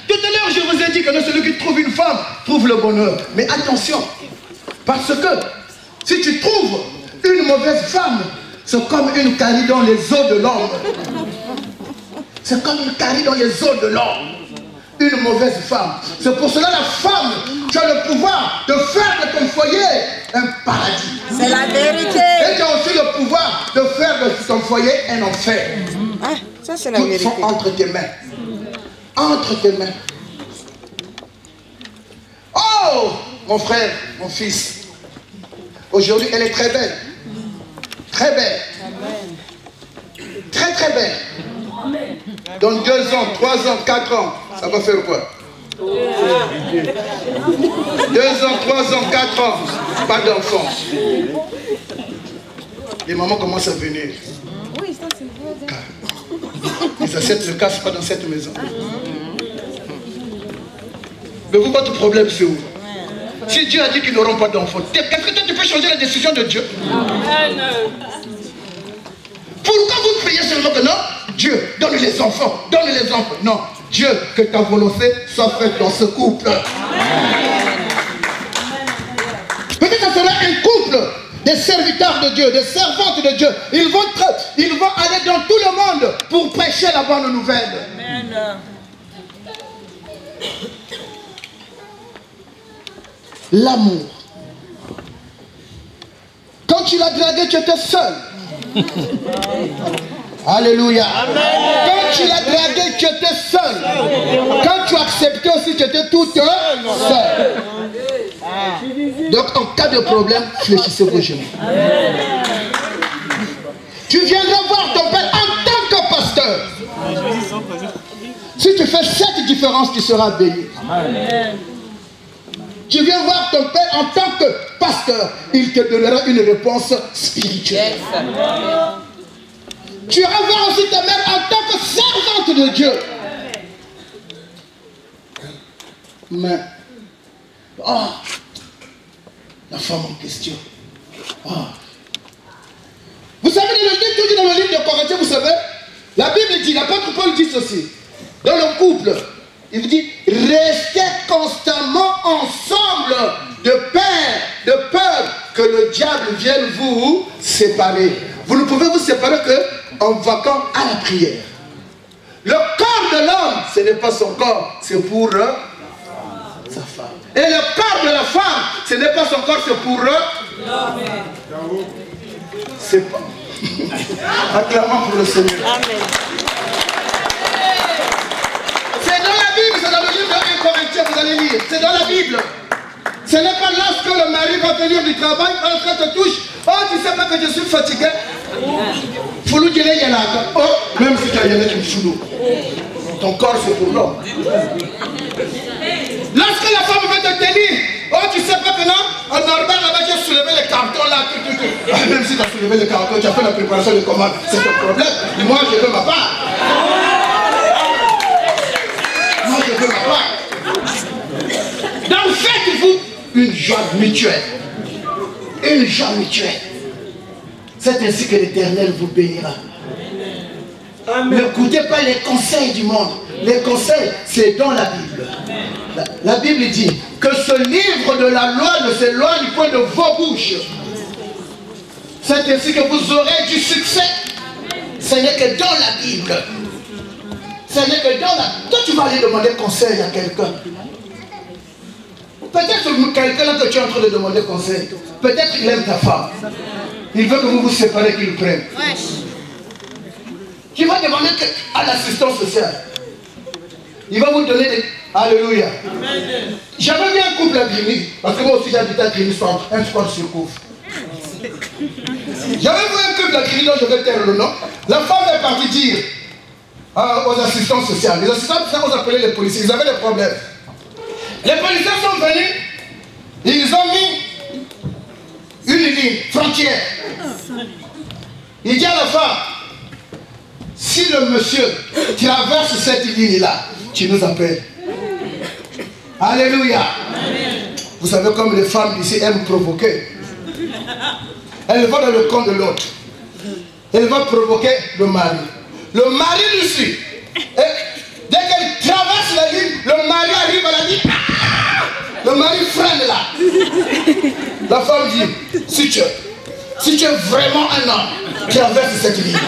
Tout à l'heure, je vous ai dit que celui qui trouve une femme trouve le bonheur. Mais attention, parce que si tu trouves une mauvaise femme, c'est comme une carie dans les os de l'homme. C'est comme une carie dans les os de l'homme. Une mauvaise femme. C'est pour cela la femme, tu as le pouvoir de faire de ton foyer un paradis. C'est la vérité. Et tu as aussi le pouvoir de faire de ton foyer un enfer. Ah, ça c'est la Toutes vérité. sont entre tes mains. Entre tes mains. Oh, mon frère, mon fils. Aujourd'hui, elle est très belle. Très belle. Très très belle. Dans 2 ans, 3 ans, 4 ans, ça va faire quoi? 2 ans, 3 ans, 4 ans, pas d'enfant. Les mamans commencent à venir. Oui, ça c'est vrai. Les assiettes ne cassent pas dans cette maison. Mais vous, votre problème, c'est où? Si Dieu a dit qu'ils n'auront pas d'enfants, qu'est-ce que toi, tu peux changer la décision de Dieu? Pourquoi vous priez seulement que non? Dieu, donne les enfants, donne les enfants. Non, Dieu, que ta volonté soit faite dans ce couple. Peut-être que ça sera un couple des serviteurs de Dieu, des servantes de Dieu. Ils vont aller dans tout le monde pour prêcher la bonne nouvelle. Amen. L'amour. Quand tu l'as dragué, tu étais seul. Alléluia. Quand tu l'as dragué, tu étais seul. Quand tu as accepté aussi, tu étais toute seule. Donc en cas de problème, fléchissez vos genoux. Tu viendras voir ton père en tant que pasteur. Si tu fais cette différence, tu seras béni. Tu viens voir ton père en tant que pasteur, il te donnera une réponse spirituelle. Tu iras voir aussi ta mère en tant que servante de Dieu. Mais, la femme en question. Vous savez, dans le livre de Corinthiens, vous savez, la Bible dit, l'apôtre Paul dit ceci, dans le couple, il vous dit, restez constamment ensemble de peur que le diable vienne vous séparer. Vous ne pouvez vous séparer qu'en vaquant à la prière. Le corps de l'homme, ce n'est pas son corps, c'est pour sa femme. Et le corps de la femme, ce n'est pas son corps, c'est pour c'est pas. Acclamons pour le Seigneur. Amen. C'est dans la Bible, c'est dans le livre de 1 Corinthiens, vous allez lire. C'est dans la Bible. Ce n'est pas lorsque le mari va venir du travail, quand te touche, oh, tu sais pas que je suis fatigué. Foulou djele yalaka. Oh, même si tu as yalé, tu me foulou. Ton corps, c'est pour l'homme. Lorsque la femme veut te tenir, oh, tu sais pas que non, en normal, là-bas, j'ai soulevé les cartons là, tout. Même si tu as soulevé les cartons, tu as fait la préparation de commande, c'est ton problème. Moi, je veux ma part. Moi, je veux ma part. Donc, faites-vous une joie mutuelle. Une joie mutuelle. C'est ainsi que l'Éternel vous bénira. N'écoutez pas les conseils du monde. Les conseils, c'est dans la Bible. La Bible dit que ce livre de la loi ne s'éloigne point de vos bouches. C'est ainsi que vous aurez du succès. Ce n'est que dans la Bible. Ce n'est que dans la... Toi, tu vas aller demander conseil à quelqu'un. Peut-être quelqu'un que tu es en train de demander conseil. Peut-être qu'il aime ta femme. Il veut que vous vous séparez, qu'il prenne. Tu vas demander à l'assistance sociale. Il va vous donner des... Alléluia. J'avais vu un couple à Grigny, parce que moi aussi j'habite à Grigny Centre, un sport sur couvre. J'avais vu un couple à Grigny, dont je vais taire le nom. La femme est partie dire aux assistants sociaux. Les assistants sociaux ont appelé les policiers, ils avaient des problèmes. Les policiers sont venus, ils ont mis une ligne frontière. Il dit à la femme, si le monsieur traverse cette ligne-là, tu nous appelles. Alléluia. Vous savez comme les femmes ici aiment provoquer. Elles vont dans le camp de l'autre. Elles vont provoquer le mari. Le mari lui suit. Et dès qu'elle traverse la ligne, le mari arrive à la ligne. Le mari freine là. La femme dit, si tu es vraiment un homme, traverse cette ligne.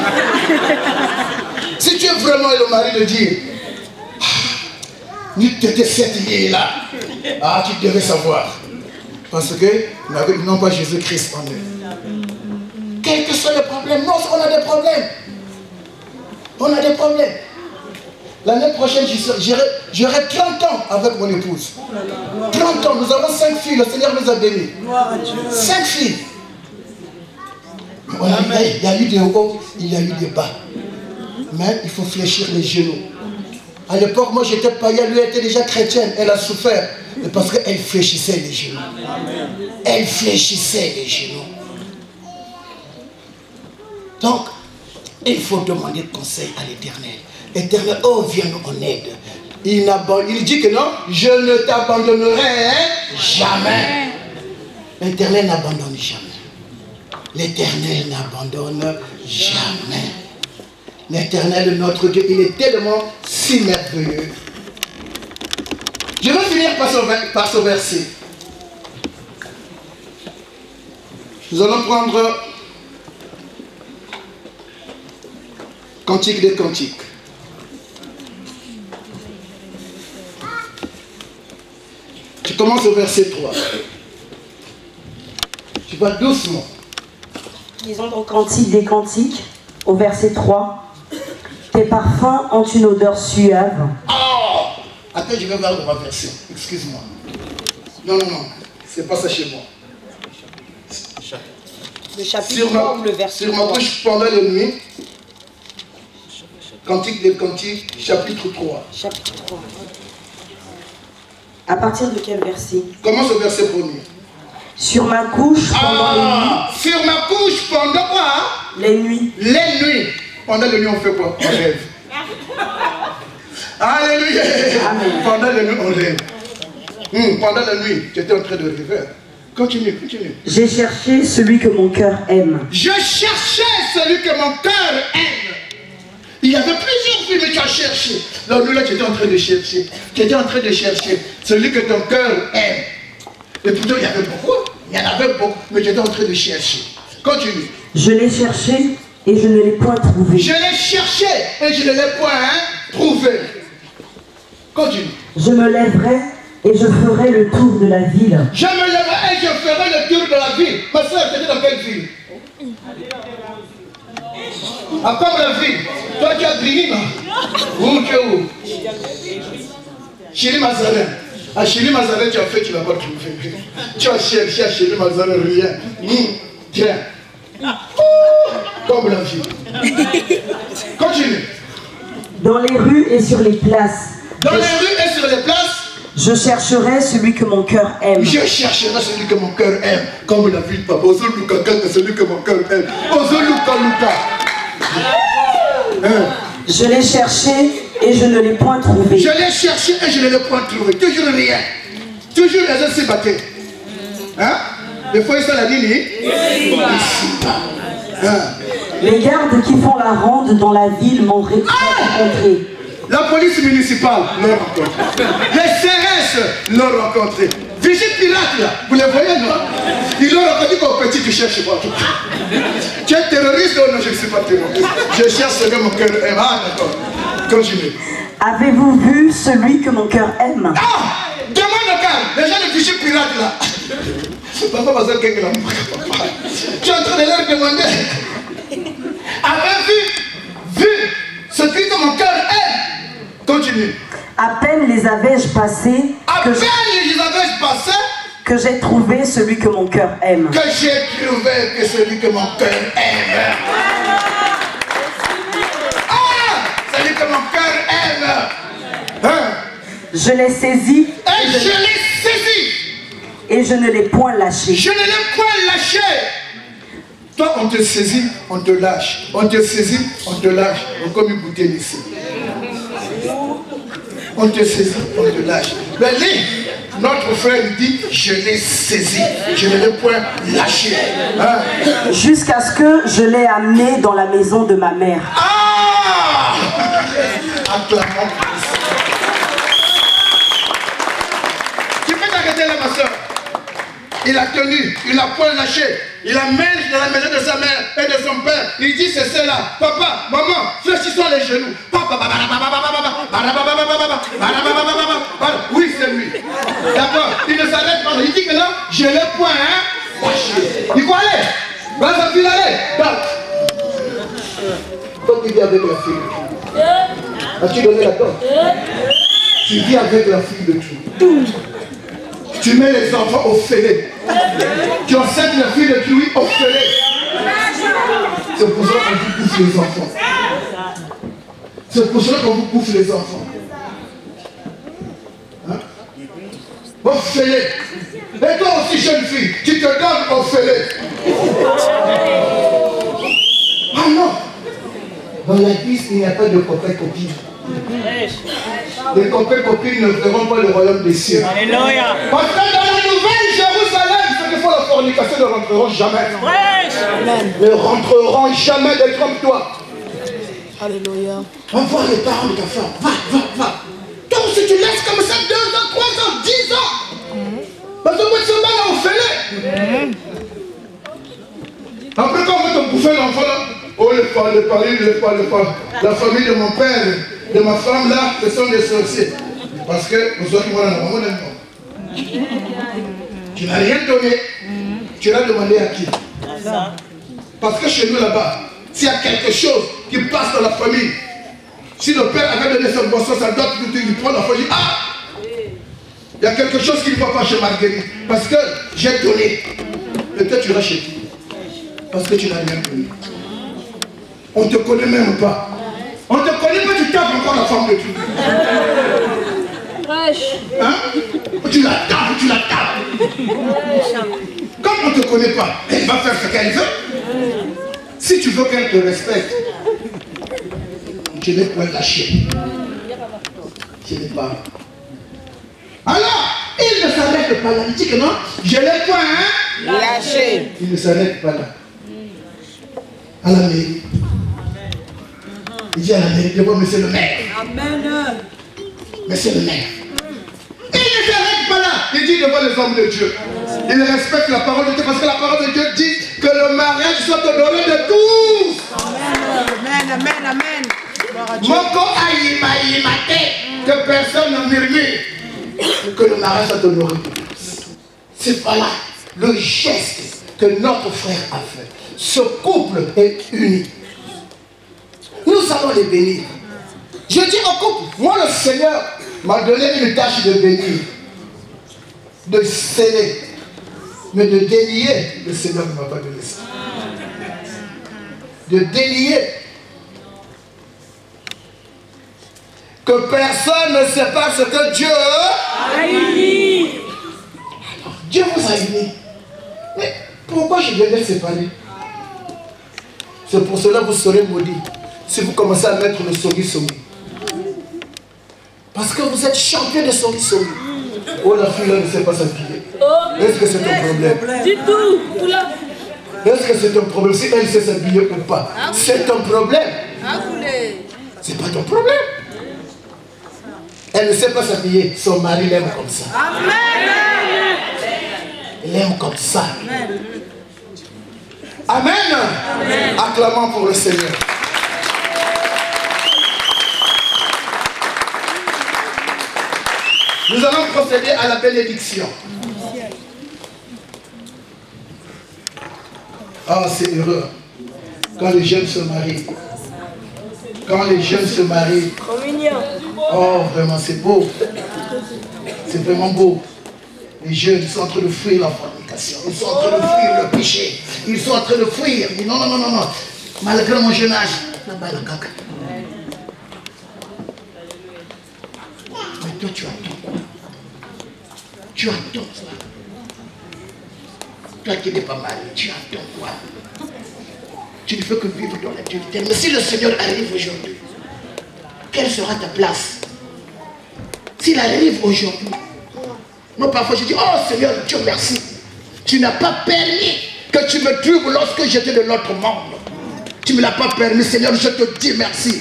Si tu es vraiment le mari de dire, ni t'étais cette ligne-là, ah, tu devais savoir. Parce que nous n'avons pas Jésus-Christ en eux. Quel que soit le problème, non, on a des problèmes. On a des problèmes. L'année prochaine, j'aurai 30 ans avec mon épouse. 30 ans, nous avons 5 filles, le Seigneur nous a bénis. 5 filles. Il y a eu des hauts, il y a eu des bas. Mais il faut fléchir les genoux. À l'époque, moi j'étais païen, lui était déjà chrétienne. Elle a souffert parce qu'elle fléchissait les genoux. Elle fléchissait les genoux. Donc, il faut demander conseil à l'Éternel. L'Éternel, oh, viens-nous en aide. Il dit que non, je ne t'abandonnerai jamais. L'Éternel n'abandonne jamais. L'Éternel n'abandonne jamais. L'Éternel, notre Dieu, il est tellement si merveilleux. Je vais finir par ce verset. Nous allons prendre Cantique des Cantiques. Tu commences au verset 3. Tu vas doucement. Lisons donc Cantique des Cantiques, au verset 3. Tes parfums ont une odeur suave. Oh! Attends, je vais voir de ma version. Excuse-moi. Non. C'est pas ça chez moi. Le chapitre 3 ou le verset 3? Sur ma bouche pendant la nuit. Cantique des Cantiques, chapitre 3. Chapitre 3. À partir de quel verset? Commence au verset 1er. Sur ma couche pendant les nuits. Sur ma couche pendant quoi? Les nuits. Les nuits. Pendant les nuits, on fait quoi? On rêve. Alléluia. Amen. Pendant les nuits, on rêve. Pendant la nuit, tu étais en train de rêver. Continue. J'ai cherché celui que mon cœur aime. Je cherchais celui que mon cœur aime. Il y avait plusieurs filles, mais tu as cherché. Là, nous, là, tu étais en train de chercher. Tu étais en train de chercher celui que ton cœur aime. Et plutôt, il y avait beaucoup. Il y en avait beaucoup, mais tu étais en train de chercher. Continue. Je l'ai cherché et je ne l'ai point trouvé. Je l'ai cherché et je ne l'ai point trouvé. Continue. Je me lèverai et je ferai le tour de la ville. Je me lèverai et je ferai le tour de la ville. Ma soeur, tu étais dans quelle ville? Ah, comme la ville. Toi, tu as Grigny, là. Où tu es où? Chérie Mazarin. À Chérie Mazarin, tu as fait, tu ne l'as pas trouvé. Tu as cherché à Chérie Mazarin, rien. Tiens. Comme la ville. Continue. Dans les rues et sur les places. Dans les rues et sur les places. Je chercherai celui que mon cœur aime. Je chercherai celui que mon cœur aime. Comme la vie de papa. Ozo Luka, celui que mon cœur aime. Ozo Luka. Je l'ai cherché et je ne l'ai point trouvé. Je l'ai cherché et je ne l'ai point trouvé. Toujours rien. Toujours les gens se battaient. Hein? Des fois, ils sont la ligne. Les gardes qui font la ronde dans la ville m'ont rencontré. La police municipale l'ont rencontré. Les CRS l'ont rencontré. Vigile pirate là, vous les voyez non? Ils l'ont rencontré comme petit, tu cherches pas. Tu es terroriste ou non? Je ne suis pas terroriste. Je cherche ce que mon cœur aime. Ah d'accord. Continue. Avez-vous vu celui que mon cœur aime? Ah! Demande au calme. Les gens de vigile pirate là. Papa va dire quelque chose. Tu es en train de leur demander. Avez-vous vu celui que mon cœur aime? Continue. À peine les avais-je passés que j'ai trouvé celui que mon cœur aime. Que j'ai trouvé que celui que mon cœur aime. Ah! Celui que mon cœur aime. Hein? Je l'ai saisi. Et je l'ai saisi. Et je ne l'ai point lâché. Je ne l'ai point lâché. Toi, on te saisit, on te lâche. On te saisit, on te lâche. Comme une bouteille ici. On te saisit, on te lâche. Mais lui, notre frère dit, je l'ai saisi, je ne l'ai point lâché. Hein? Jusqu'à ce que je l'ai amené dans la maison de ma mère. Ah! Acclamons. Tu peux t'arrêter là, ma soeur. Il a tenu, il n'a point lâché. Il amène dans la maison de sa mère et de son père. Il dit c'est cela. Papa, maman, fléchissons les genoux. Oui, c'est lui. D'accord. Il ne s'arrête pas. Il dit que là, je l'ai point lâché. Il quoi aller? Vas-y, file aller. Toi qui vis avec la fille. As-tu donné la porte? Tu vis avec la fille de tout. Tu mets les enfants au fêlé. Tu enceintes la fille de Kiwi au fêlé. C'est pour ça qu'on vous bouffe les enfants. C'est pour ça qu'on vous bouffe les enfants. Hein? Au fêlé. Et toi aussi, jeune fille, tu te donnes au fêlé. Ah non! Dans la piste, il n'y a pas de copain-copine. Les copains-copines ne verront pas le royaume des cieux. Alléluia. Parce que dans la nouvelle Jérusalem, ceux qui font la fornication ne rentreront jamais. Ne rentreront jamais d'être comme toi. Alléluia. Envoie les parents de ta femme. Va. Donc si tu laisses comme ça 2 ans, 3 ans, 10 ans, parce que moi, ce mal au fêlé. Après, quand on te bouffer l'enfant là, oh, la famille de mon père, de ma femme là, ce sont des sorciers. Parce que vous savez, moi, tu n'as rien donné. Tu l'as demandé à qui? Parce que chez nous là-bas, s'il y a quelque chose qui passe dans la famille, si le père avait donné son boisson, ça doit tout il prend l'enfant, il dit ah, il y a quelque chose qui ne va pas chez Marguerite. Parce que j'ai donné. Peut-être tu iras chez qui? Parce que tu n'as rien donné. On ne te connaît même pas. On ne te connaît pas, tu tapes encore la femme de Dieu. Hein? Tu la tapes. Comme on ne te connaît pas, elle va faire ce qu'elle veut. Si tu veux qu'elle te respecte, tu n'es pas lâché. Tu n'es pas. Alors, il ne s'arrête pas là. Il dit que non, je l'ai pas, hein? Lâché. Il ne s'arrête pas là. À la mairie. Il dit à la mairie, devant monsieur le maire. Amen. Monsieur le maire. Il ne s'arrête pas là. Il dit devant les hommes de Dieu. Il respecte la parole de Dieu parce que la parole de Dieu dit que le mariage soit honoré de tous. Amen, amen, amen. Moko aïmate, que personne ne murmure. Que le mariage soit honoré de tous. C'est pas là le geste que notre frère a fait. Ce couple est uni. Nous allons les bénir. Je dis au couple, moi le Seigneur m'a donné une tâche de bénir, de sceller, mais de délier, le Seigneur ne m'a pas donné ça. De délier. Que personne ne sait pas ce que Dieu a uni. Alors, Dieu vous a uni. Mais pourquoi je devais séparer? C'est pour cela que vous serez maudits si vous commencez à mettre le somi. Parce que vous êtes champion de somi. Oh, la fille là ne sait pas s'habiller. Est-ce que c'est un problème? Du tout. Est-ce que c'est un problème si elle sait s'habiller ou pas? C'est un problème. C'est pas ton problème. Elle ne sait pas s'habiller. Son mari l'aime comme ça. Amen. Il l'aime comme ça. Amen. Amen. Acclamons pour le Seigneur. Nous allons procéder à la bénédiction. Ah, c'est heureux. Quand les jeunes se marient. Quand les jeunes se marient. Oh, vraiment, c'est beau. C'est vraiment beau. Les jeunes sont en train de fuir la fornication. Ils sont en train de fuir le péché. Ils sont en train de fuir. Non, non, non, non, non. Malgré mon jeune âge. Là-bas, la caca. Mais toi, tu attends. Tu attends. Toi qui n'es pas marié, tu attends quoi? Tu ne peux que vivre dans l'adultère. Mais si le Seigneur arrive aujourd'hui, quelle sera ta place? S'il arrive aujourd'hui, moi parfois je dis, oh Seigneur, Dieu merci. Tu n'as pas permis que tu me trouves lorsque j'étais de l'autre monde. Tu ne me l'as pas permis, Seigneur, je te dis merci.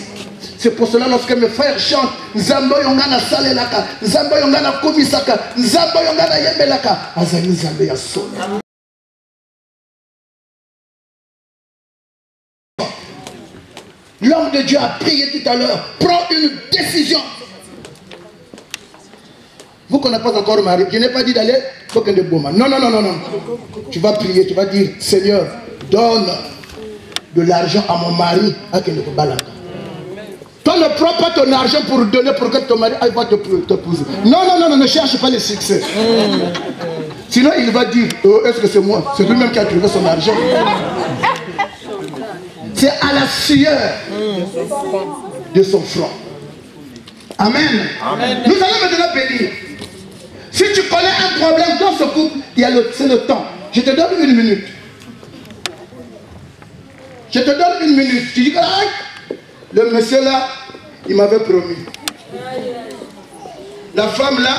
C'est pour cela lorsque mes frères chantent, Nzambo yongana salelaka, Nzambo yongana komisaka, Nzambo yongana yembelaka, Azali Nzambe ya sona. L'homme de Dieu a prié tout à l'heure. Prends une décision. Vous qu'on n'a pas encore marié, je n'ai pas dit d'aller au Kendeboma. Non, non, non, non, non. Tu vas prier, tu vas dire, Seigneur, donne de l'argent à mon mari à Kendeboma. Toi ne prends pas ton argent pour donner pour que ton mari va t'épouser. Non, non, non, non, ne cherche pas le succès. Sinon il va dire, oh, est-ce que c'est moi? C'est lui-même qui a trouvé son argent. C'est à la sueur de son front. Amen. Amen. Nous allons maintenant bénir. Si tu connais un problème dans ce couple, c'est le temps. Je te donne une minute. Je te donne une minute. Tu dis que le monsieur là, il m'avait promis. La femme là,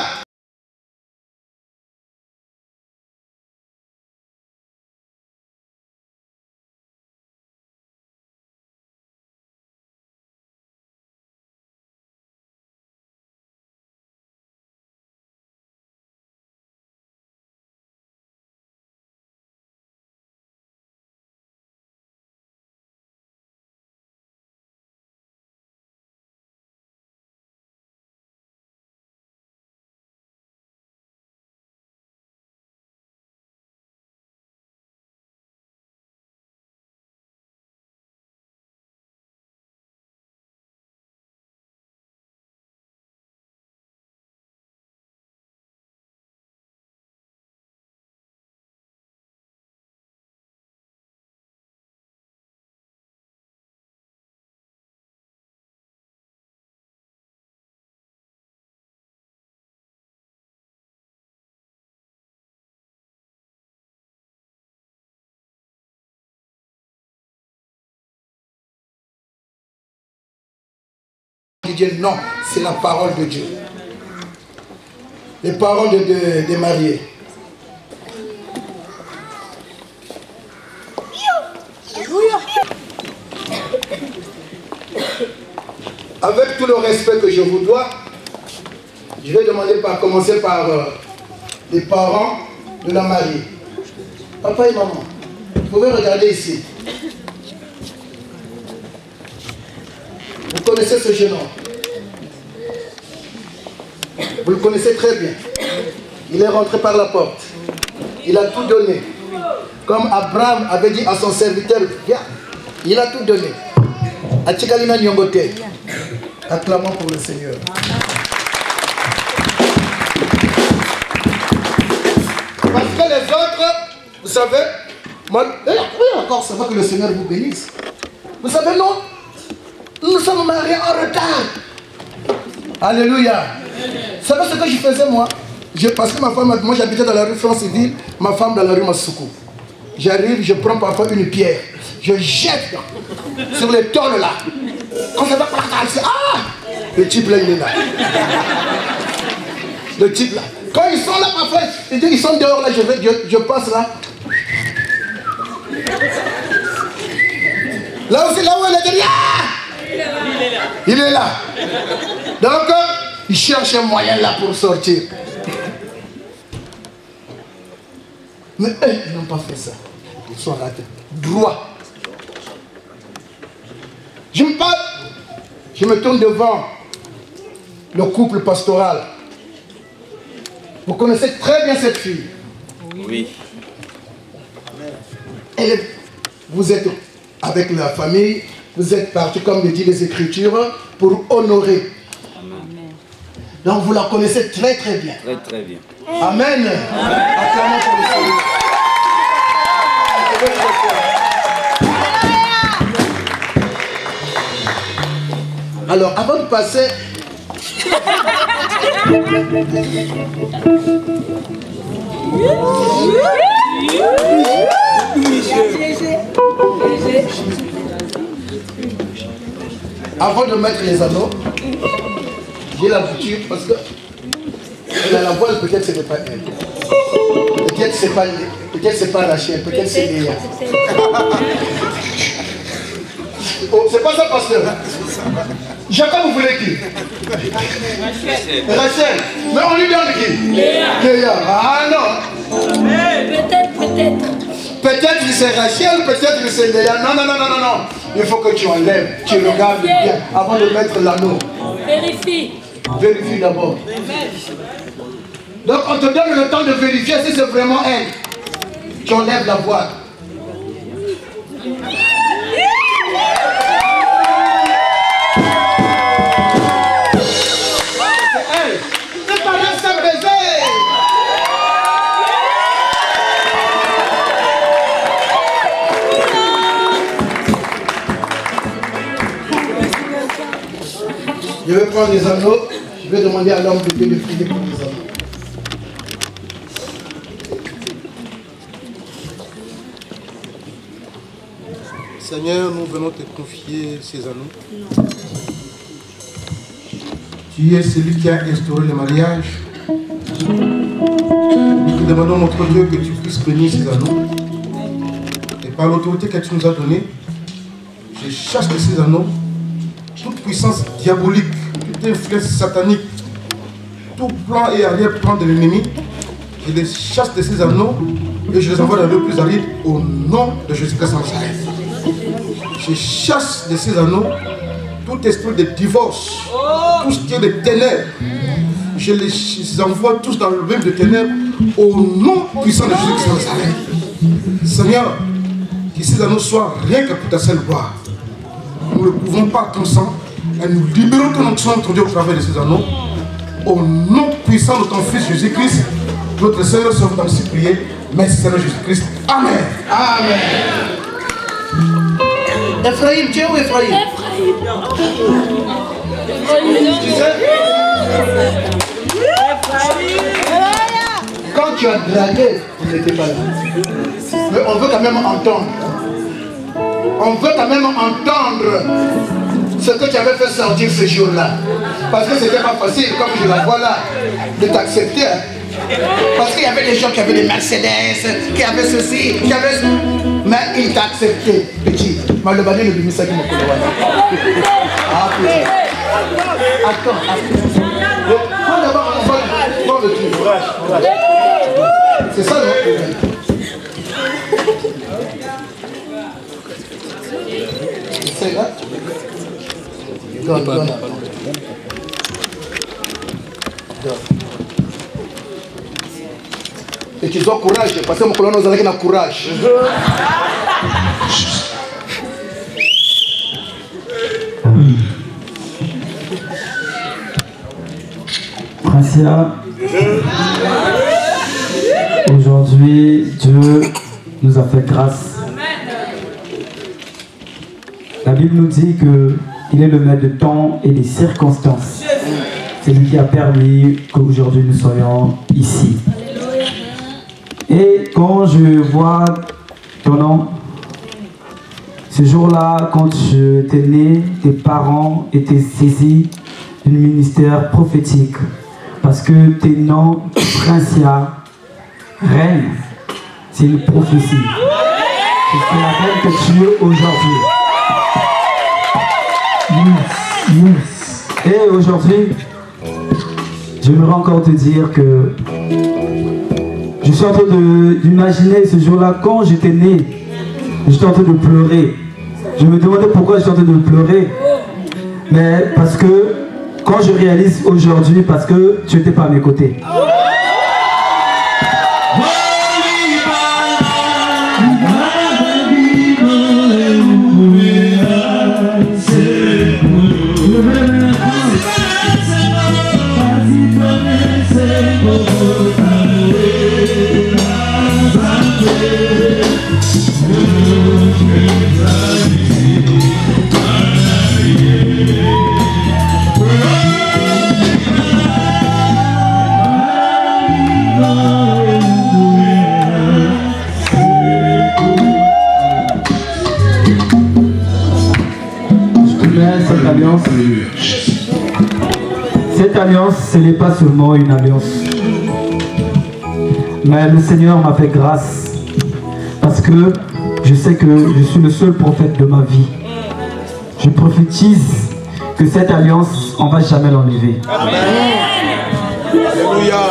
Dieu. Non, c'est la parole de Dieu. Les paroles des mariés. Avec tout le respect que je vous dois, je vais commencer par les parents de la mariée. Papa et maman, vous pouvez regarder ici. Vous connaissez ce jeune homme. Vous le connaissez très bien. Il est rentré par la porte. Il a tout donné. Comme Abraham avait dit à son serviteur, viens, il a tout donné. Achikalina Nyongote. Acclamons pour le Seigneur. Parce que les autres, vous savez, oui encore, c'est vrai que le Seigneur vous bénisse. Vous savez, non, nous sommes mariés en retard. Alléluia. Vous savez ce que je faisais moi? Parce que ma femme, moi j'habitais dans la rue Franceville, ma femme dans la rue Massoukou. J'arrive, je prends parfois une pierre, je jette sur les tonnes là. Quand ça va par là, ah, le type là il est là. Le type là. Quand ils sont là parfois, ils sont dehors là, je passe là. Là aussi, là où elle est derrière. Il est là. Donc, il cherche un moyen là pour sortir. Mais eux, ils n'ont pas fait ça. Ils sont ratés. Droit. Je me tourne devant le couple pastoral. Vous connaissez très bien cette fille. Oui. Vous êtes avec la famille, vous êtes partis, comme le dit les Écritures, pour honorer. Amen. Donc vous la connaissez très très bien. Très très bien. Amen. Acclamons pour le Seigneur. Alors, avant de passer... Avant de mettre les anneaux, j'ai la bouture parce que la voile, peut-être ce n'est pas elle. Peut-être c'est pas Rachel, peut-être c'est Léa. Oh, c'est pas ça, pasteur. Jacob, vous voulez qui? Rachel. Mais on lui donne qui? Léa. Ah non. Peut-être que c'est Rachel, peut-être que c'est Léa. Non. Il faut que tu enlèves, tu regardes bien avant de mettre l'anneau. Vérifie d'abord. Donc on te donne le temps de vérifier si c'est vraiment elle. Tu enlèves la voile. C'est elle. C'est pas là, c'est baiser. Je vais prendre les anneaux. Je vais demander à l'homme de Dieu de prier pour les anneaux. Seigneur, nous venons te confier ces anneaux. Tu es celui qui a instauré le mariage. Nous te demandons, notre Dieu, que tu puisses bénir ces anneaux. Et par l'autorité que tu nous as donnée, je chasse de ces anneaux toute puissance diabolique, toute influence satanique, tout plan et arrière-plan de l'ennemi. Je les chasse de ces anneaux et je les envoie dans le plus aride au nom de Jésus-Christ en Nazareth. Je chasse de ces anneaux tout esprit de divorce, tout ce qui est de ténèbres. Je les envoie tous dans le même de ténèbres au nom puissant de Jésus-Christ en Nazareth. Seigneur, que ces anneaux soient rien que pour ta seule gloire. Nous ne pouvons pas ton sang et nous libérons ton onction, notre Dieu, au travers de ces anneaux. Au nom puissant de ton Fils Jésus-Christ, notre Seigneur, se vous ainsi prier. Merci Seigneur Jésus-Christ. Amen. Amen. Ephraïm, tu es où Ephraïm? Quand tu as dragué, tu n'étais pas là. Mais on veut quand même entendre. On veut quand même entendre ce que tu avais fait sortir ce jour-là. Parce que c'était pas facile, comme je la vois là, de t'accepter. Hein. Parce qu'il y avait des gens qui avaient des Mercedes, qui avaient ceci, qui avaient... Mais il t'a accepté, petit. Mais le bannier ne lui met ça qui me connaît. Ah, petit. Attends. Prends d'abord un vol. Prends le truc. C'est ça le problème. C'est là. Donne. Et tu dois courage, parce que mon colonel nous a dit courage. Gracia, aujourd'hui, Dieu nous a fait grâce. La Bible nous dit qu'il est le maître de temps et des circonstances. C'est lui qui a permis qu'aujourd'hui nous soyons ici. Et quand je vois ton nom, ce jour-là, quand tu étais né, tes parents étaient saisis d'un ministère prophétique. Parce que tes noms, Princia, reine, c'est une prophétie. C'est la reine que tu es aujourd'hui. Yes. Et aujourd'hui, j'aimerais encore te dire que je suis en train d'imaginer ce jour-là, quand j'étais né, j'étais en train de pleurer. Je me demandais pourquoi j'étais en train de pleurer. Mais parce que, quand je réalise aujourd'hui, parce que tu n'étais pas à mes côtés. Cette alliance, ce n'est pas seulement une alliance. Mais le Seigneur m'a fait grâce. Parce que je sais que je suis le seul prophète de ma vie. Je prophétise que cette alliance, on ne va jamais l'enlever.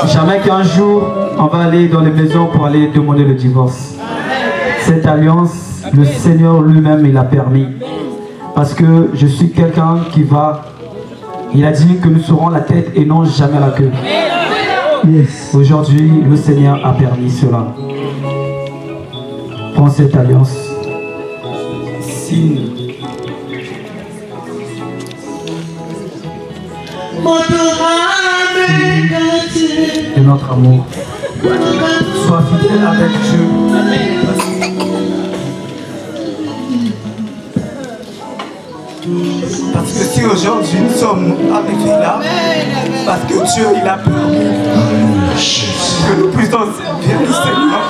Jamais qu'un jour, on va aller dans les maisons pour aller demander le divorce. Cette alliance, le Seigneur lui-même, il l'a permis. Parce que je suis quelqu'un qui va... Il a dit que nous serons la tête et non jamais la queue. Yes. Aujourd'hui, le Seigneur a permis cela. Prends cette alliance. Signe de notre amour. Sois fidèle avec Dieu. Parce que si aujourd'hui nous sommes arrivés là, parce que Dieu il a permis que nous puissions servir le Seigneur.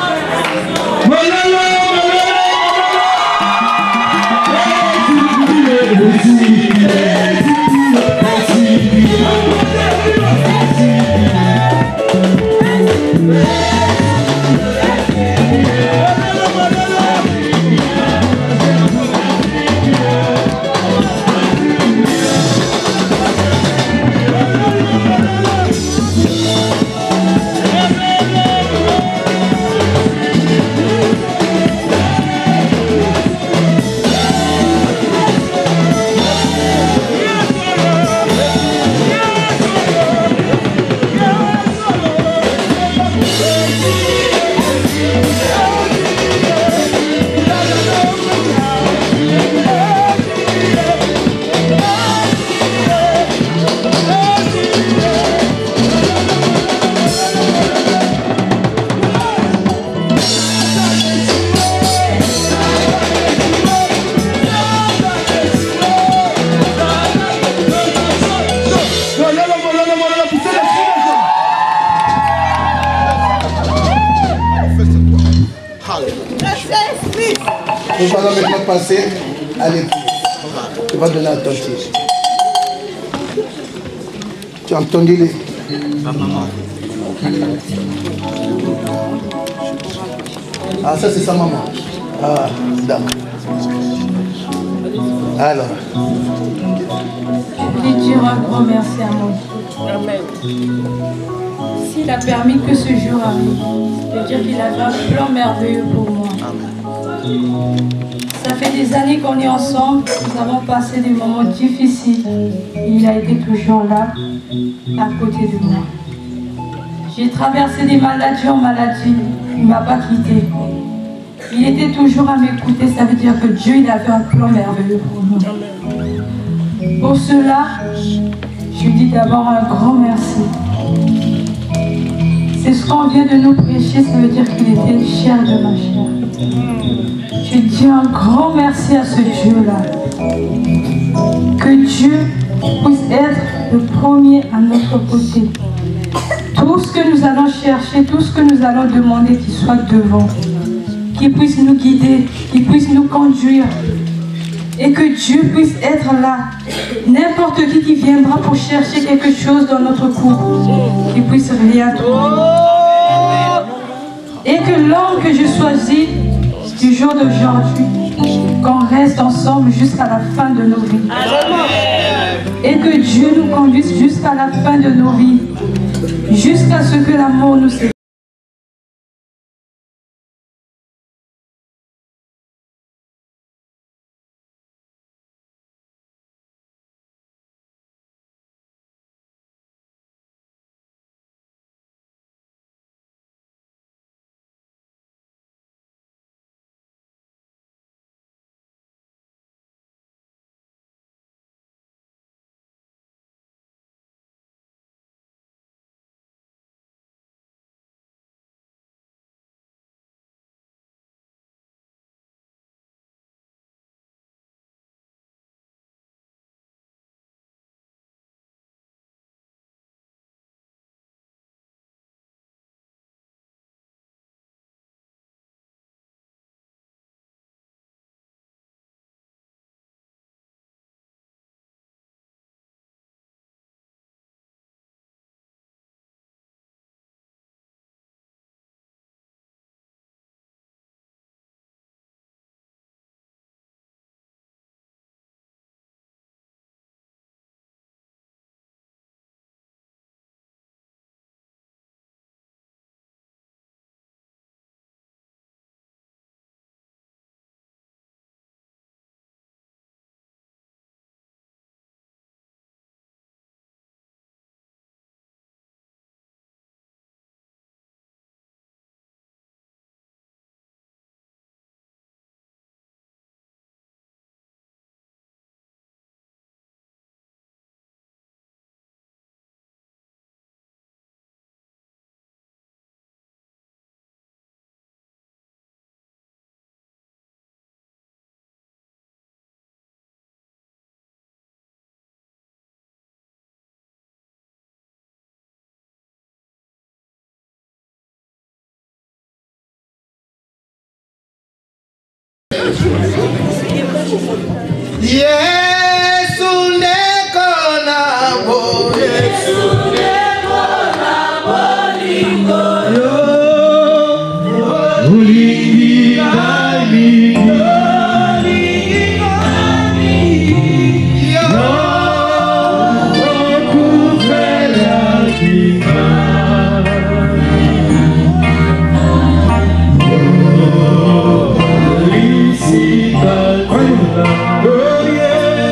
Nous allons maintenant passer à l'église. Tu vas donner à ton fils. Tu as entendu les... Ma maman. Ah, ça c'est sa maman. Ah, d'accord. Alors. Je voulais dire un grand merci à mon Dieu. Amen. S'il a permis que ce jour arrive, je veux dire qu'il avait un plan merveilleux pour moi. Ça fait des années qu'on est ensemble, nous avons passé des moments difficiles. Il a été toujours là, à côté de moi. J'ai traversé des maladies en maladie, il ne m'a pas quitté. Il était toujours à m'écouter, ça veut dire que Dieu il avait un plan merveilleux pour nous. Pour cela, je lui dis d'abord un grand merci. C'est ce qu'on vient de nous prêcher, ça veut dire qu'il était cher de ma chair. Je dis un grand merci à ce Dieu-là. Que Dieu puisse être le premier à notre côté. Tout ce que nous allons chercher, tout ce que nous allons demander, qu'il soit devant. Qu'il puisse nous guider, qu'il puisse nous conduire. Et que Dieu puisse être là. N'importe qui viendra pour chercher quelque chose dans notre couple, qu'il puisse rien trouver. Et que l'homme que je choisis du jour d'aujourd'hui, qu'on reste ensemble jusqu'à la fin de nos vies. Et que Dieu nous conduise jusqu'à la fin de nos vies, jusqu'à ce que l'amour nous sépare. Yesu ndeko na bo, Yesu ndeko na bolingo yo, ulingi nami yo, okufela kima. Oh, yeah.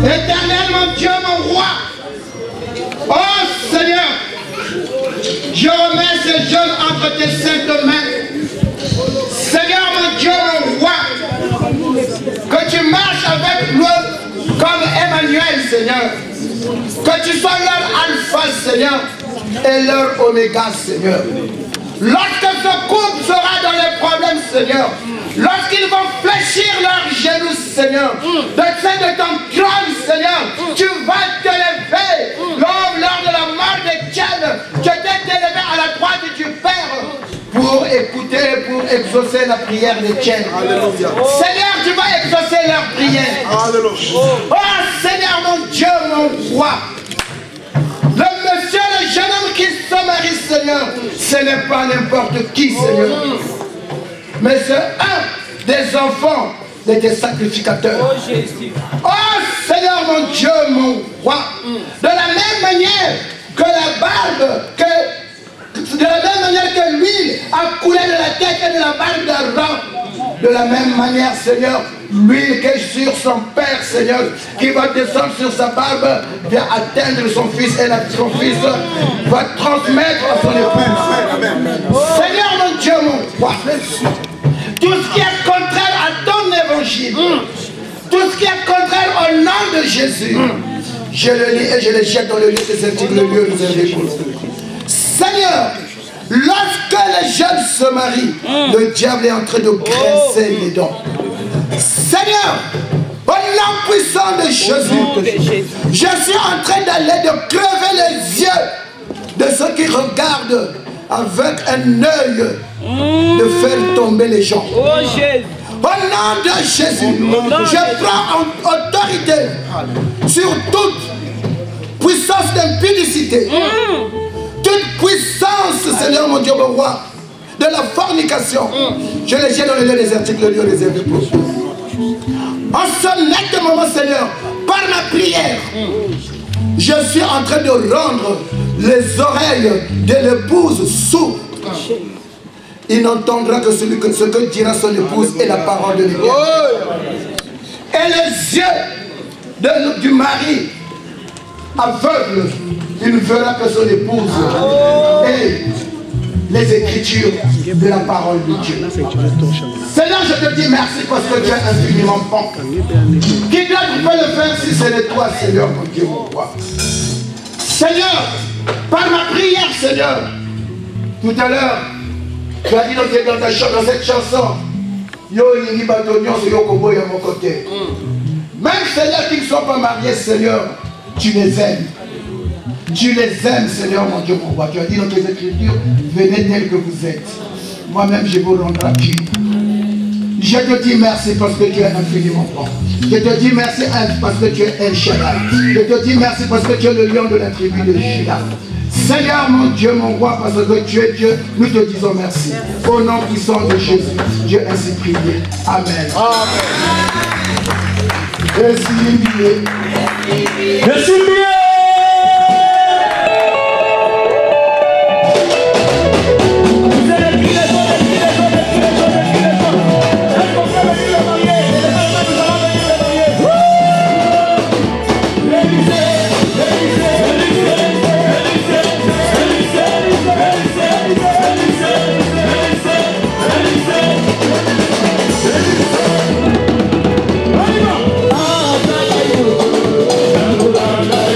Éternel, mon Dieu, mon roi. Oh Seigneur, je remets ces jeunes entre tes saintes mains. Seigneur, mon Dieu, mon roi, que tu marches avec nous comme Emmanuel, Seigneur. Que tu sois leur alpha, Seigneur, et leur oméga, Seigneur. Lorsque ce couple sera dans les problèmes, Seigneur, lorsqu'ils vont fléchir leurs genoux, Seigneur, de ton trône, Seigneur, tu vas te lever. Lors de la mort d'Étienne, tu t'es élevé à la droite du Père pour écouter, pour exaucer la prière d'Étienne. Seigneur, tu vas exaucer leur prière. Oh Seigneur, mon Dieu, mon roi. Le monsieur, le jeune homme qui se marie, Seigneur, ce n'est pas n'importe qui, Seigneur. Mais c'est un des enfants de tes sacrificateurs. Oh Seigneur, mon Dieu, mon roi. De la même manière que la barbe, de la même manière que l'huile a coulé de la tête et de la barbe d'Aaron, de la même manière, Seigneur, l'huile qui est sur son Père, Seigneur, qui va descendre sur sa barbe, vient atteindre son fils et son fils va transmettre à son épouse. Seigneur, mon Dieu, mon roi, tout ce qui est contraire à ton évangile, tout ce qui est contraire au nom de Jésus, je le lis et je le jette dans le lieu de cet le lieu réservé pour nous. Seigneur, lorsque les jeunes se marient, le diable est en train de graisser les dents. Seigneur, au nom puissant de Jésus, je suis en train d'aller de crever les yeux de ceux qui regardent avec un œil de faire tomber les gens. Au nom de Jésus, je prends autorité sur toute puissance d'impudicité, toute puissance, Seigneur mon Dieu, mon roi, de la fornication. Je les jette dans le lieu désertique, le lieu réservé pour eux. En ce net moment, Seigneur, par ma prière, je suis en train de rendre les oreilles de l'épouse sourdes. Il n'entendra que ce que dira son épouse et la parole de l'Éternel. Et les yeux du mari aveugle, il ne verra que son épouse et les écritures de la parole de Dieu. Seigneur, je te dis merci parce que tu es infiniment bon. Qui d'autre peut le faire si c'est de toi, Seigneur, mon Dieu, mon roi? Seigneur, par ma prière, Seigneur, tout à l'heure, tu as dit dans cette chanson, yo yingi batonyon se yo kobo ya mon côté. Même Seigneur qui ne sont pas mariés, Seigneur, tu les aimes. Tu les aimes, Seigneur, mon Dieu, mon roi. Tu as dit dans tes écritures, venez tels que vous êtes. Moi-même, je vous rendrai pur. Je te dis merci parce que tu es infiniment bon. Je te dis merci parce que tu es El Shaddai. Je te dis merci parce que tu es le lion de la tribu de Juda. Seigneur, mon Dieu, mon roi, parce que tu es Dieu, nous te disons merci. Au nom puissant de Jésus, Dieu ainsi prié. Amen. Amen. Merci bien. Merci bien.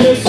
Yes.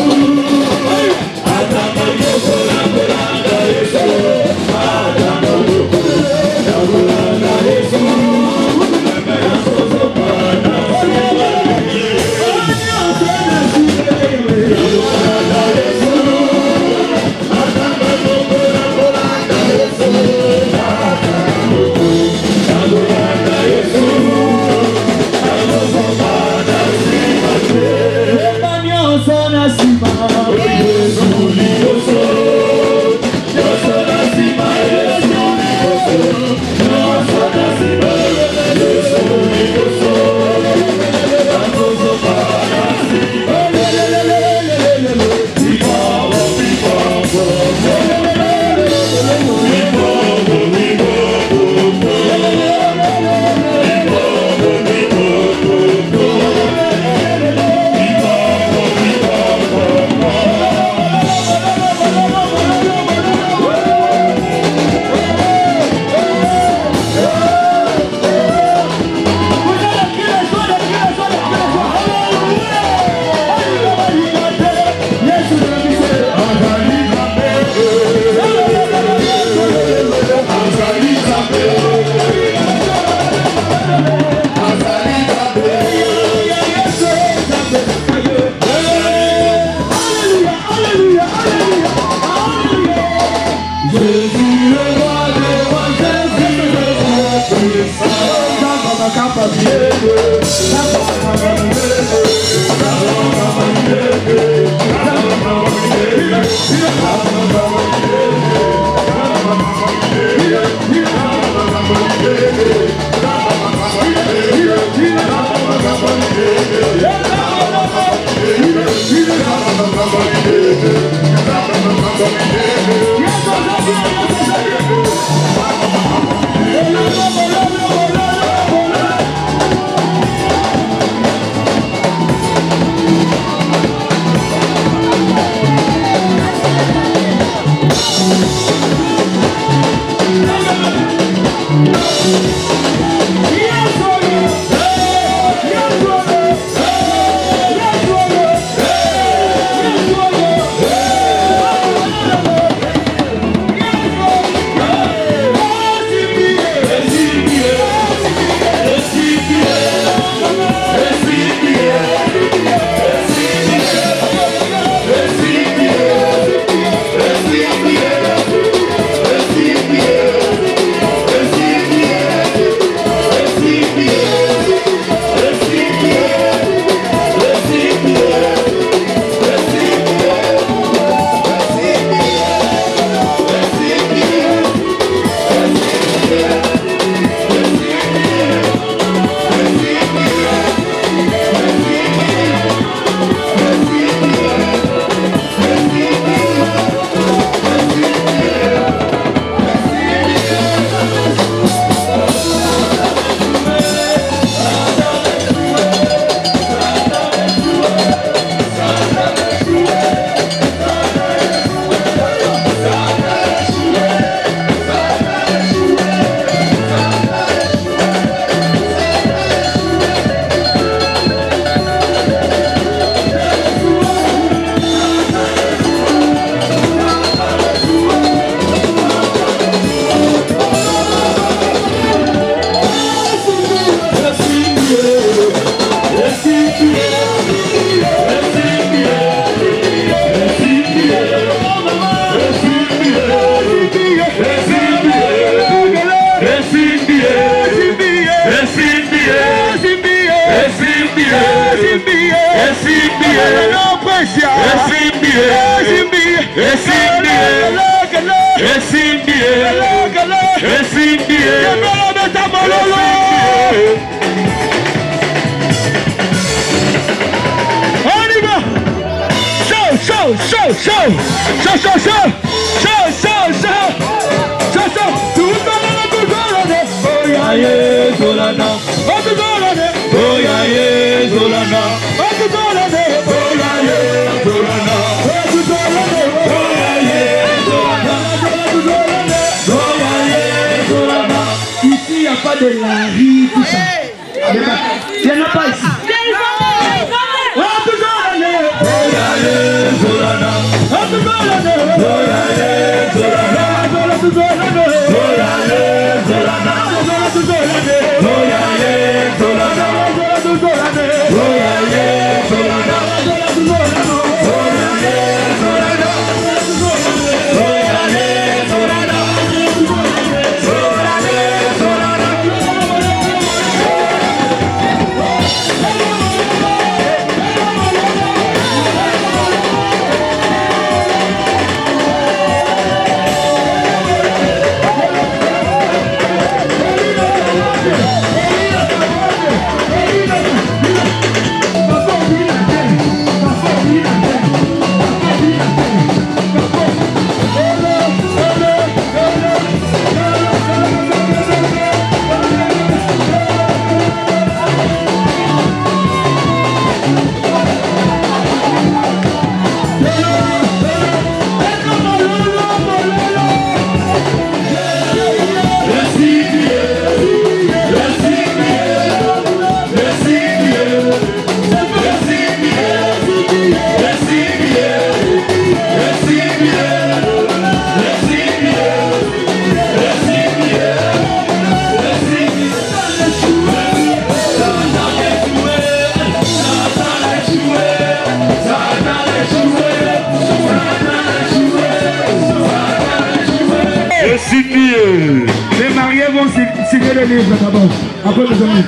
livre d'abord. Après les amis.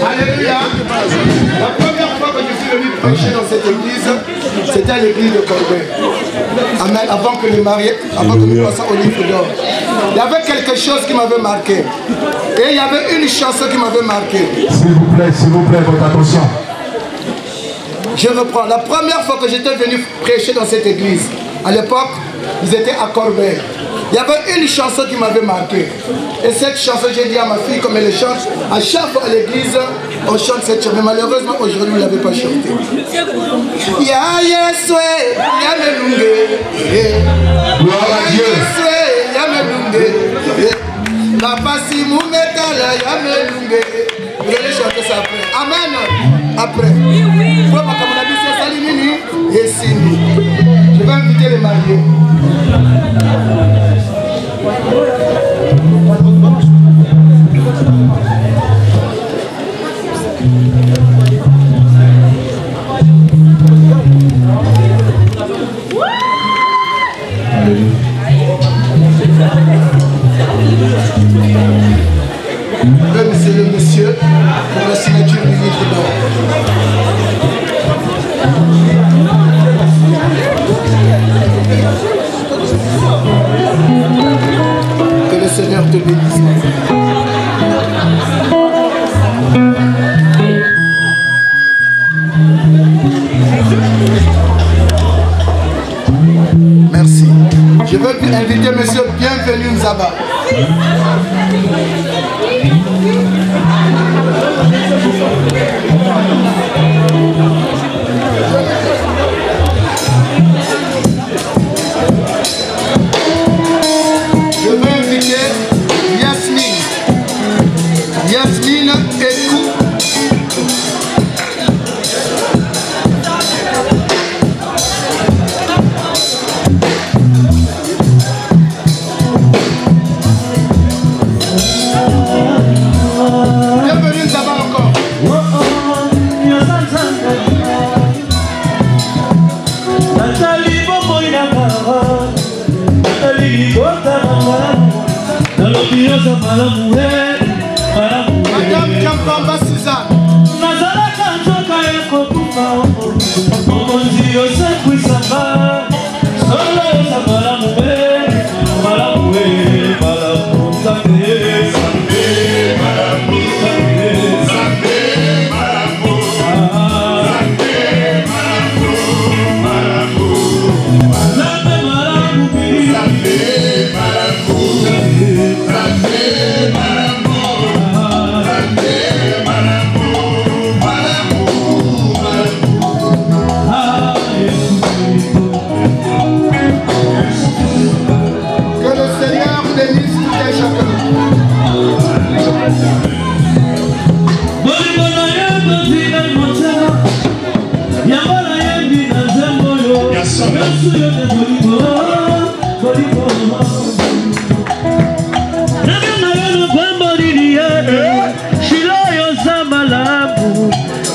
Alléluia. La première fois que je suis venu prêcher dans cette église, c'était à l'église de Corbeil. Amen. Avant que nous passions au livre d'or. Il y avait quelque chose qui m'avait marqué. Et il y avait une chanson qui m'avait marqué. S'il vous plaît, votre attention. Je reprends. La première fois que j'étais venu prêcher dans cette église, à l'époque, ils étaient à Corbeil. Il y avait une chanson qui m'avait marqué. Et cette chanson, j'ai dit à ma fille, comme elle chante, à chaque fois à l'église, on chante cette chanson. Mais malheureusement, aujourd'hui, vous ne l'avez pas chantée. Ya Yeswe, ya Melunge. Gloire à Dieu. Ya Melunge. La passi moumetala, ya Melunge. Vous allez chanter ça après. Amen. Après. Je vais inviter les mariés. C'est le monsieur pour la signature du livre d'or. Que le Seigneur te bénisse. Merci. Je veux inviter monsieur Bienvenu Nzaba. Je veux inviter Yasmine. Yasmine Ekou. Bienvenue Nzaba encore. Madame Kampamba Suzanne. Nazalaka nzoka ekokufa mokonzi osekwisanga solo yosa malamu malamu malamu nzambe nzambe malamu nzambe nzambe malamu nzambe malamu malamu nzambe malamu nzambe malamu nzambe malamu Que le Seigneur bénisse tout et chacun.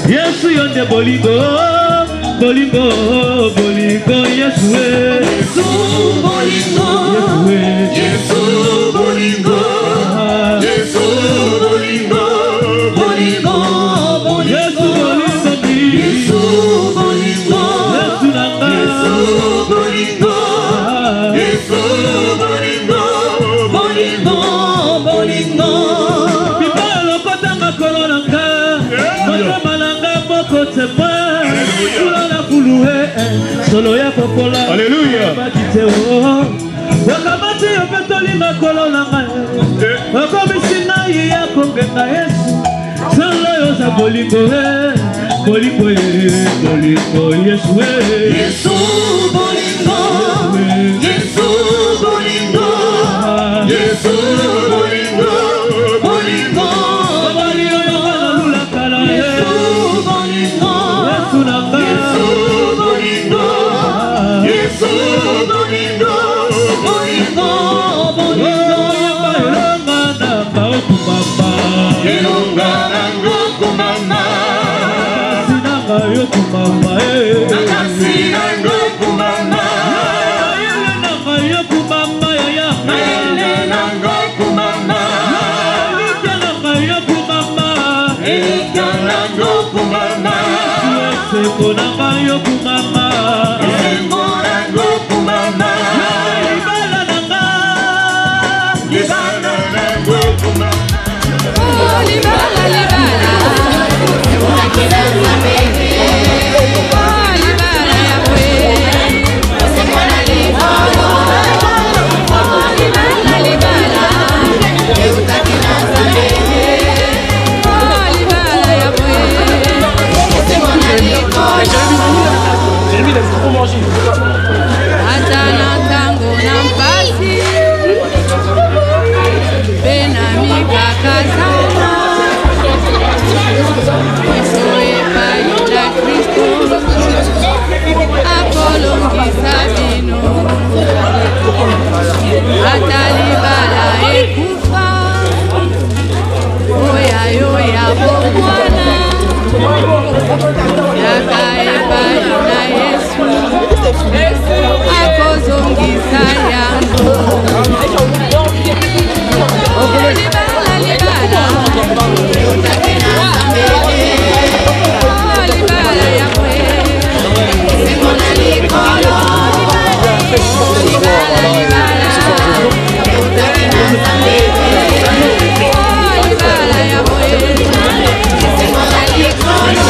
Yesu yonde bolingo, bolingo, bolingo, Yesu, Yesu bolingo, Yesu bolingo, Yesu bolingo, bolingo, bolingo, Yesu bolingo, Yesu nanga, Yesu bolingo, Yesu bolingo, bolingo, bolingo. Bibalo kota makolo nanga, kota malanga moko tsepa, kula na kuluhe, solo ya kokola. Alléluia. Wakamati yopetoli makolo nanga, wakomisi na ya kongenga Yesu, solo yosa bolingo bolingo bolingo Yesu Yesu bolingo Yesu bolingo Yesu bolingo bolingo bolingo lula kala Yesu bolingo Yesu nanga Yesu bolingo Yesu bolingo bolingo bolingo elonga nanga okumama elonga nanga okumama sinanga yokumama nanga sinanga okumama nanga yokumama yaya nanga okumama esengo na ngai yokumama esengo na ngai yokumama libala na ngai libala na ngai yokumama oh libala libala emonakina nzambe oh libala ya bwe esengo na libala oh libala libala eutakina nzambe oh libala ya bwe esengo na libala j'ai mis des gros manger atana tango na mpasi pena mikakasana epai na Kristo akolongisa bino ata libala ekufa oyayo ya bokwana yaka epai na Yesu akozongisa yango libala libala otakena nzambe libala ya bwe esengo na likolo libala libala otakena nzambe libala ya bwe esengo na likolo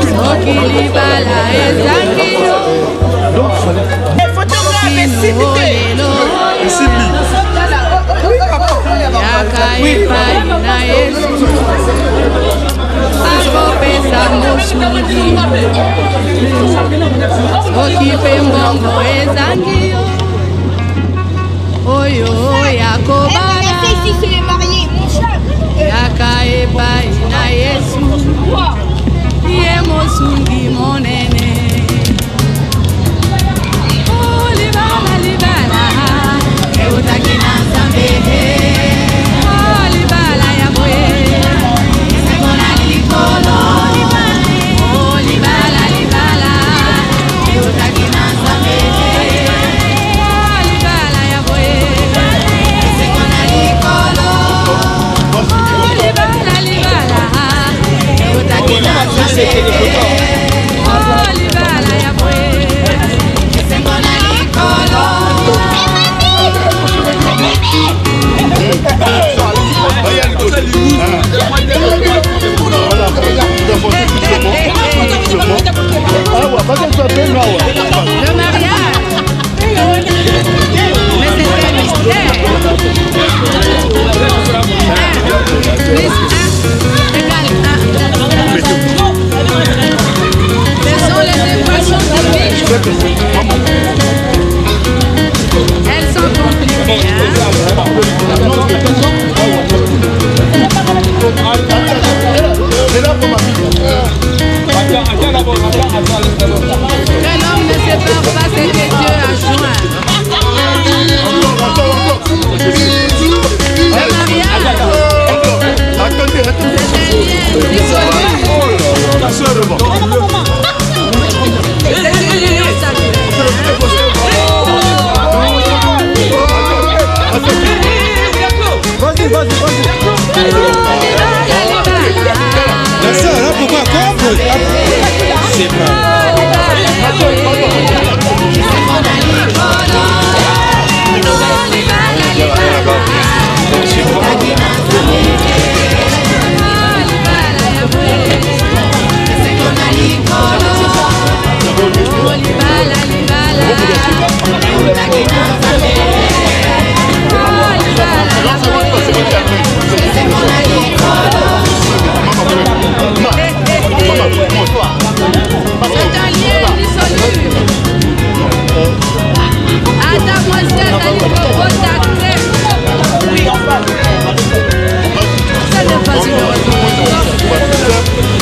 soki libala ezangi yo yaka epai na Yesu akopesa mosungi soki mpe mbongo ezangi yo oyo yakobala yaka epai na Yesu ye mosungi monene oh libala libala eutaki na nzambe oh libala ya bwe esengo na likolo oh libala libala eutaki na nzambe oh libala ya bwe esengo na likolo oh libala libala eutaki na nzambe oh libala ya bwe esengo na likolo le mariage, mais c'est un mystère. Plus 1 égale 1. Ce sont les équations divines. Elles sont compliquées. Que l'homme ne sépare pas ce que Dieu a joint. Le mariage, c'est une union sacrée. La sœur, là, pourquoi c'est pas.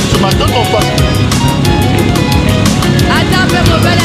Je m'attends qu'on fasse. Attends, mais mon bel,